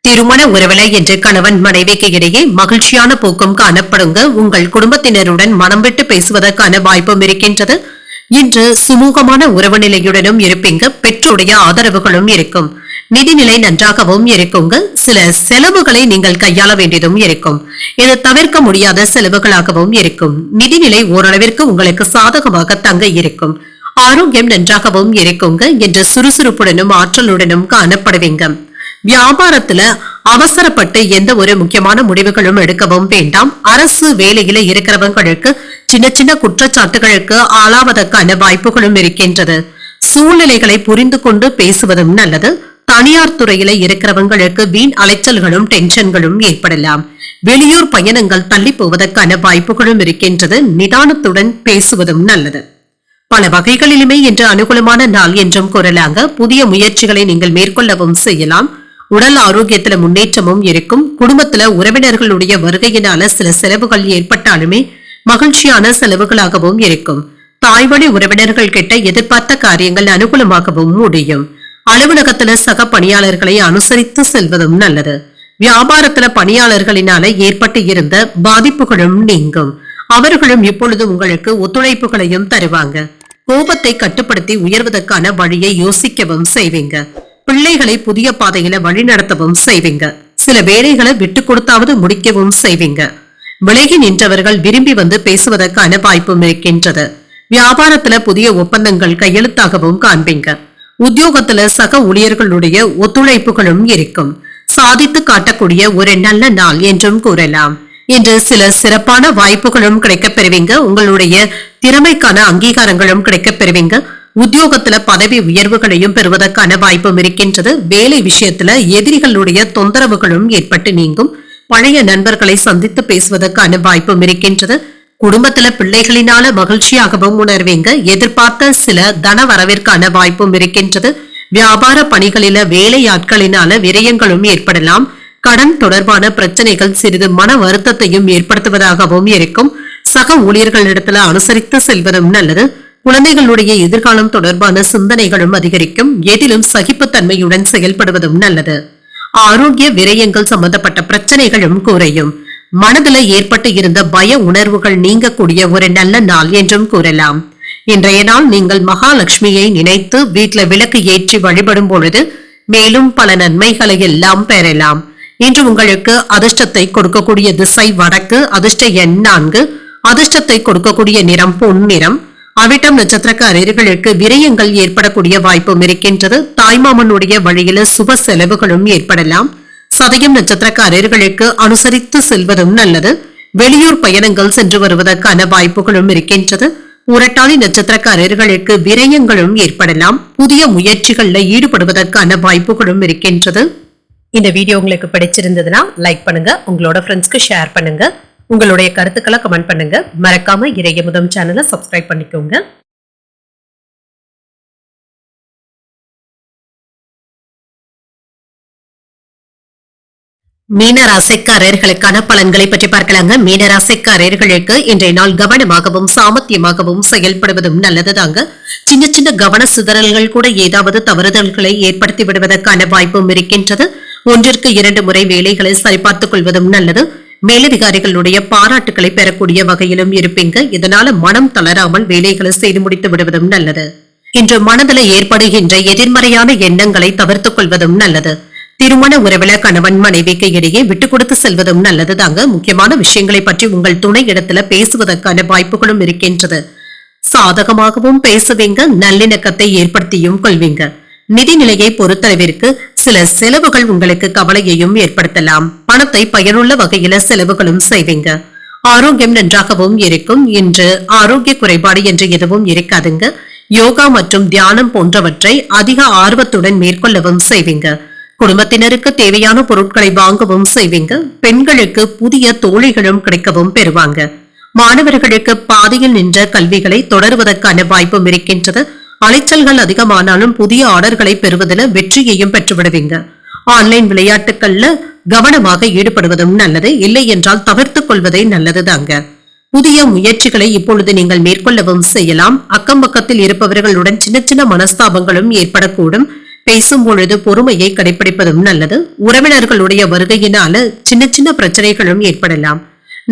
திருமண உறவிலை என்று கணவன் மனைவிக்கு இடையே மகிழ்ச்சியான போக்கும் காணப்படுங்க. உங்கள் குடும்பத்தினருடன் மனம் விட்டு பேசுவதற்கான வாய்ப்பும் இருக்கின்றது. இன்று சுமூகமான உறவு நிலையுடனும் இருப்பீங்க. பெற்றோருடைய ஆதரவுகளும் இருக்கும். நிதிநிலை நன்றாகவும் இருக்குங்க. சில செலவுகளை நீங்கள் கையாள வேண்டியதும் இருக்கும். இது தவிர்க்க முடியாத செலவுகளாகவும் இருக்கும். நிதிநிலை ஓரளவிற்கு உங்களுக்கு சாதகமாக தங்க இருக்கும். ஆரோக்கியம் நன்றாகவும் இருக்குங்க. என்று சுறுசுறுப்புடனும் ஆற்றலுடனும் காணப்படுவீங்க. வியாபாரத்துல அவசரப்பட்டு எந்த ஒரு முக்கியமான முடிவுகளும் எடுக்கவும் வேண்டாம். அரசு வேலையில இருக்கிறவங்களுக்கு சின்ன சின்ன குற்றச்சாட்டுகளுக்கு ஆளாவதற்கான வாய்ப்புகளும் இருக்கின்றது. சூழ்நிலைகளை புரிந்து கொண்டு பேசுவதும் நல்லது. தனியார் துறையில இருக்கிறவங்களுக்கு வீண் அலைச்சல்களும் டென்ஷன்களும் ஏற்படலாம். வெளியூர் பயணங்கள் தள்ளி போவதற்கான வாய்ப்புகளும் இருக்கின்றது. நிதானத்துடன் பேசுவதும் நல்லது. பல வகைகளிலுமே இன்று அனுகூலமான நாள் என்றும் கூறலாங்க. புதிய முயற்சிகளை நீங்கள் மேற்கொள்ளவும் செய்யலாம். உடல் ஆரோக்கியத்துல முன்னேற்றமும் இருக்கும். குடும்பத்துல உறவினர்களுடைய வருகையினால சில செலவுகள் ஏற்பட்டாலுமே மகிழ்ச்சியான செலவுகளாகவும் இருக்கும். தாய்வழி உறவினர்கள் கிட்ட எதிர்பார்த்த காரியங்கள் அனுகூலமாகவும் முடியும். அலுவலகத்துல சக பணியாளர்களை அனுசரித்து செல்வதும் நல்லது. வியாபாரத்துல பணியாளர்களினால ஏற்பட்டு இருந்த பாதிப்புகளும் நீங்கும். அவர்களும் இப்பொழுது உங்களுக்கு ஒத்துழைப்புகளையும் தருவாங்க. கோபத்தை கட்டுப்படுத்தி உயர்வதற்கான வழியை யோசிக்கவும் செய்வீங்க. பிள்ளைகளை புதிய பாதையில வழிநடத்தவும் செய்வீங்க. சில வேலைகளை விட்டு கொடுத்தாவது முடிக்கவும் செய்வீங்க. விலகி நின்றவர்கள் விரும்பி வந்து பேசுவதற்கான வாய்ப்பும் இருக்கின்றது. வியாபாரத்துல புதிய ஒப்பந்தங்கள் கையெழுத்தாகவும் காண்பீங்க. உத்தியோகத்துல சக ஊழியர்களுடைய ஒத்துழைப்புகளும் இருக்கும். சாதித்து காட்டக்கூடிய ஒரு நல்ல நாள் என்றும் கூறலாம். இன்று சில சிறப்பான வாய்ப்புகளும் கிடைக்கப் பெறுவீங்க. உங்களுடைய திறமைக்கான அங்கீகாரங்களும் கிடைக்கப் பெறுவீங்க. உத்தியோகத்துல பதவி உயர்வுகளையும் பெறுவதற்கான வாய்ப்பும் இருக்கின்றது. வேலை விஷயத்துல எதிரிகளுடைய தொந்தரவுகளும் ஏற்பட்டு நீங்கும். பழைய நண்பர்களை சந்தித்து பேசுவதற்கான வாய்ப்பும் இருக்கின்றது. குடும்பத்துல பிள்ளைகளினால மகிழ்ச்சியாகவும் உணர்வீங்க. எதிர்பார்த்த சில தன வரவிற்கான வாய்ப்பும் இருக்கின்றது. வியாபார பணிகளில வேலையாட்களினால விரயங்களும் ஏற்படலாம். கடன் தொடர்பான பிரச்சனைகள் சிறிது மன வருத்தத்தையும் ஏற்படுத்துவதாகவும் இருக்கும். சக ஊழியர்களிடத்துல அனுசரித்து செல்வதும் நல்லது. குழந்தைகளுடைய எதிர்காலம் தொடர்பான சிந்தனைகளும் அதிகரிக்கும். எதிலும் சகிப்புத்தன்மையுடன் செயல்படுவதும் நல்லது. ஆரோக்கிய விரயங்கள் சம்பந்தப்பட்ட பிரச்சனைகளும் குறையும். மனதில் ஏற்பட்டு இருந்த பய உணர்வுகள் நீங்கக்கூடிய ஒரு நல்ல நாள் என்றும் கூறலாம். இன்றைய நாள் நீங்கள் மகாலட்சுமியை நினைத்து வீட்டுல விளக்கு ஏற்றி வழிபடும் பொழுது மேலும் பல நன்மைகளை எல்லாம் பெறலாம். இன்று உங்களுக்கு அதிர்ஷ்டத்தை கொடுக்கக்கூடிய திசை வடக்கு, அதிர்ஷ்ட எண் 4, அதிர்ஷ்டத்தை கொடுக்கக்கூடிய நிறம் பொன்னிறம். அவிட்டம் நட்சத்திரக்காரர்களுக்கு விரயங்கள் ஏற்படக்கூடிய வாய்ப்பும் இருக்கின்றது. தாய்மாமனுடைய வழியில சுப செலவுகளும் ஏற்படலாம். சதயம் நட்சத்திரக்காரர்களுக்கு அனுசரித்து செல்வதும் நல்லது. வெளியூர் பயணங்கள் சென்று வருவதற்கான வாய்ப்புகளும் இருக்கின்றது. உரட்டாளி நட்சத்திரக்காரர்களுக்கு விரயங்களும் ஏற்படலாம். புதிய முயற்சிகள்ல ஈடுபடுவதற்கான வாய்ப்புகளும் இருக்கின்றது. இந்த வீடியோ உங்களுக்கு பிடிச்சிருந்ததுன்னா லைக் பண்ணுங்க, உங்களோட ஃப்ரெண்ட்ஸ்க்கு ஷேர் பண்ணுங்க, உங்களுடைய கருத்துக்களை கமெண்ட் பண்ணுங்க. மறக்காம இறையமுதம் சேனலை சப்ஸ்கிரைப் பண்ணிக்கோங்க. மீனராசிக்காரர்களுக்கான பலன்களை பற்றி பார்க்கலாங்க. மீனராசிக்காரர்களுக்கு இன்றைய நாள் கவனமாகவும் சாமர்த்தியமாகவும் செயல்படுவதும் நல்லதுதாங்க. சின்ன சின்ன கவன சிதறல்கள் கூட ஏதாவது தவறுதல்களை ஏற்படுத்தி விடுவதற்கான வாய்ப்பும் இருக்கின்றது. 1-2 முறை வேலைகளை சரிபார்த்துக் கொள்வதும் நல்லது. மேலதிகாரிகளுடைய பாராட்டுகளை பெறக்கூடிய வகையிலும் இருப்பீங்க. இதனால மனம் தளராமல் வேலைகளை செய்து முடித்து விடுவதும் நல்லது. இன்று மனதில் ஏற்படுகின்ற எதிர்மறையான எண்ணங்களை தவிர்த்துக் கொள்வதும் நல்லது. திருமண உறவில கணவன் மனைவிக்கு இடையே விட்டுக் கொடுத்து செல்வதும் நல்லது தாங்க. முக்கியமான விஷயங்களை பற்றி உங்கள் துணை இடத்துல பேசுவதற்கான வாய்ப்புகளும் இருக்கின்றது. சாதகமாகவும் பேசுவீங்க, நல்லிணக்கத்தை ஏற்படுத்தியும் கொள்வீங்க. நிதிநிலையை பொறுத்தளவிற்கு சில செலவுகள் உங்களுக்கு கவலையையும் ஏற்படுத்தலாம். பணத்தை பயனுள்ள வகையில செலவுகளும் செய்வீங்க. ஆரோக்கியம் நன்றாகவும் இருக்கும். இன்று ஆரோக்கிய குறைபாடு என்று எதுவும் இருக்காதுங்க. யோகா மற்றும் தியானம் போன்றவற்றை அதிக ஆர்வத்துடன் மேற்கொள்ளவும் செய்வீங்க. குடும்பத்தினருக்கு தேவையான பொருட்களை வாங்கவும் செய்வீங்க. பெண்களுக்கு புதிய தோழிகளும் கிடைக்கவும் பெறுவாங்க. மாணவர்களுக்கு பாதையில் நின்ற கல்விகளை தொடருவதற்கான வாய்ப்பும் இருக்கின்றது. அலைச்சல்கள் அதிகமானாலும் புதிய ஆர்டர்களை பெறுவதில் வெற்றியையும் பெற்றுவிடுவீங்க. ஆன்லைன் விளையாட்டுகள்ல கவனமாக ஈடுபடுவதும் நல்லது. இல்லை என்றால் தவிர்த்துக் கொள்வதே நல்லதுதாங்க. புதிய முயற்சிகளை இப்பொழுது நீங்கள் மேற்கொள்ளவும் செய்யலாம். அக்கம் பக்கத்தில் இருப்பவர்களுடன் சின்ன சின்ன மனஸ்தாபங்களும் ஏற்படக்கூடும். பேசும் பொழுது பொறுமையை கடைபிடிப்பதும் நல்லது. உறவினர்களுடைய வருகையினால சின்ன சின்ன பிரச்சனைகளும் ஏற்படலாம்.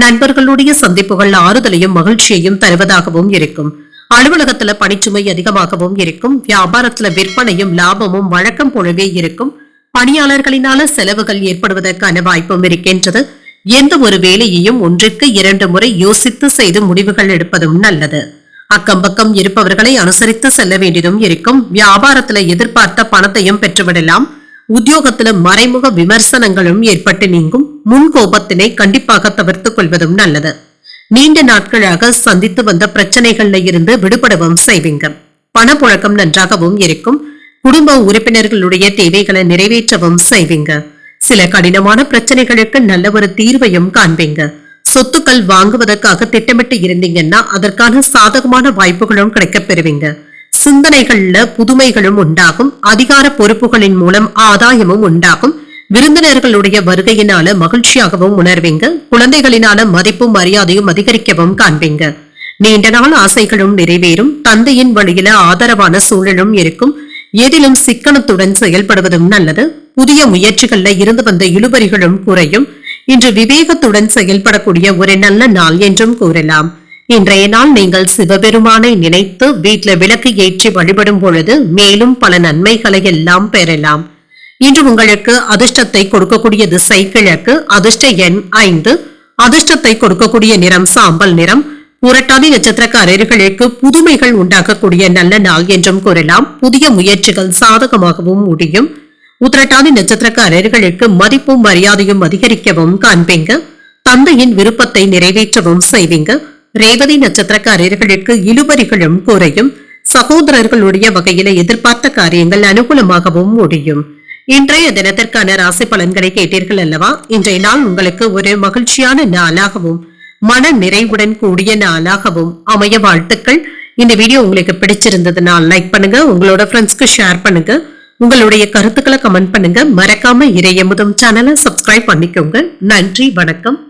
நண்பர்களுடைய சந்திப்புகள் ஆறுதலையும் மகிழ்ச்சியையும் தருவதாகவும் இருக்கும். அலுவலகத்துல பணிச்சுமை அதிகமாகவும் இருக்கும். வியாபாரத்துல விற்பனையும் லாபமும் வழக்கம் போலவே இருக்கும். பணியாளர்களினால செலவுகள் ஏற்படுவதற்கான வாய்ப்பும் இருக்கின்றது. எந்த ஒரு வேலையையும் 1-2 முறை யோசித்து செய்து முடிவுகள் எடுப்பதும் நல்லது. அக்கம் பக்கம் இருப்பவர்களை அனுசரித்து செல்ல வேண்டியதும் இருக்கும். வியாபாரத்துல எதிர்பார்த்த பணத்தையும் பெற்றுவிடலாம். உத்தியோகத்துல மறைமுக விமர்சனங்களும் ஏற்பட்டு நீங்கும். முன் கோபத்தினை கண்டிப்பாக தவிர்த்துக் கொள்வதும் நல்லது. நீண்ட நாட்களாக சந்தித்து வந்த பிரச்சனைகள்ல இருந்து விடுபடவும் செய்வீங்க. பணப்புழக்கம் நன்றாகவும் இருக்கும். குடும்ப உறுப்பினர்களுடைய தேவைகளை நிறைவேற்றவும் செய்வீங்க. சில கடினமான பிரச்சனைகளுக்கு நல்ல ஒரு தீர்வையும் காண்பீங்க. சொத்துக்கள் வாங்குவதற்காக திட்டமிட்டு இருந்தீங்கன்னா அதற்கான சாதகமான வாய்ப்புகளும் கிடைக்கப் பெறுவீங்க. சிந்தனைகள்ல புதுமைகளும் உண்டாகும். அதிகார பொறுப்புகளின் மூலம் ஆதாயமும் உண்டாகும். விருந்தினர்களுடைய வருகையினால மகிழ்ச்சியாகவும் உணர்வீங்க. குழந்தைகளினால மதிப்பும் மரியாதையும் அதிகரிக்கவும் காண்பீங்க. நீண்ட நாள் ஆசைகளும் நிறைவேறும். தந்தையின் வழியில ஆதரவான சூழலும் இருக்கும். எதிலும் சிக்கனத்துடன் செயல்படுவதும் நல்லது. புதிய முயற்சிகள்ல இருந்து வந்த இழுபறிகளும் குறையும். இன்று விவேகத்துடன் செயல்படக்கூடிய ஒரு நல்ல நாள் என்றும் கூறலாம். இன்றைய நாள் நீங்கள் சிவபெருமானை நினைத்து வீட்டுல விளக்கு ஏற்றி வழிபடும் பொழுது மேலும் பல நன்மைகளை எல்லாம் பெறலாம். இன்று உங்களுக்கு அதிர்ஷ்டத்தை கொடுக்கக்கூடிய திசை கிழக்கு, அதிர்ஷ்ட எண் 5, அதிர்ஷ்டத்தை கொடுக்கக்கூடிய நிறம் சாம்பல் நிறம். புரட்டாதி நட்சத்திரக்காரர்களுக்கு புதுமைகள் உண்டாக்கக்கூடிய நல்ல நாள் என்றும் கூறலாம். புதிய முயற்சிகள் சாதகமாகவும் முடியும். உத்திரட்டாதி நட்சத்திரக்காரர்களுக்கு மதிப்பும் மரியாதையும் அதிகரிக்கவும் காண்பீங்க. தந்தையின் விருப்பத்தை நிறைவேற்றவும் செய்வீங்க. ரேவதி நட்சத்திரக்காரர்களுக்கு இழுபறிகளும் குறையும். சகோதரர்களுடைய வகையில எதிர்பார்த்த காரியங்கள் அனுகூலமாகவும் முடியும். இன்றைய தினத்திற்கான ராசி பலன்களை கேட்டீர்கள் அல்லவா? இன்றைய நாள் உங்களுக்கு ஒரு மகிழ்ச்சியான நாளாகவும் மன நிறைவுடன் கூடிய நாளாகவும் அமைய வாழ்த்துக்கள். இந்த வீடியோ உங்களுக்கு பிடிச்சிருந்ததுனால் லைக் பண்ணுங்க, உங்களோட ஃப்ரெண்ட்ஸ்க்கு ஷேர் பண்ணுங்க, உங்களுடைய கருத்துக்களை கமெண்ட் பண்ணுங்க. மறக்காம இறையமுதம் சேனலை சப்ஸ்கிரைப் பண்ணிக்கோங்க. நன்றி, வணக்கம்.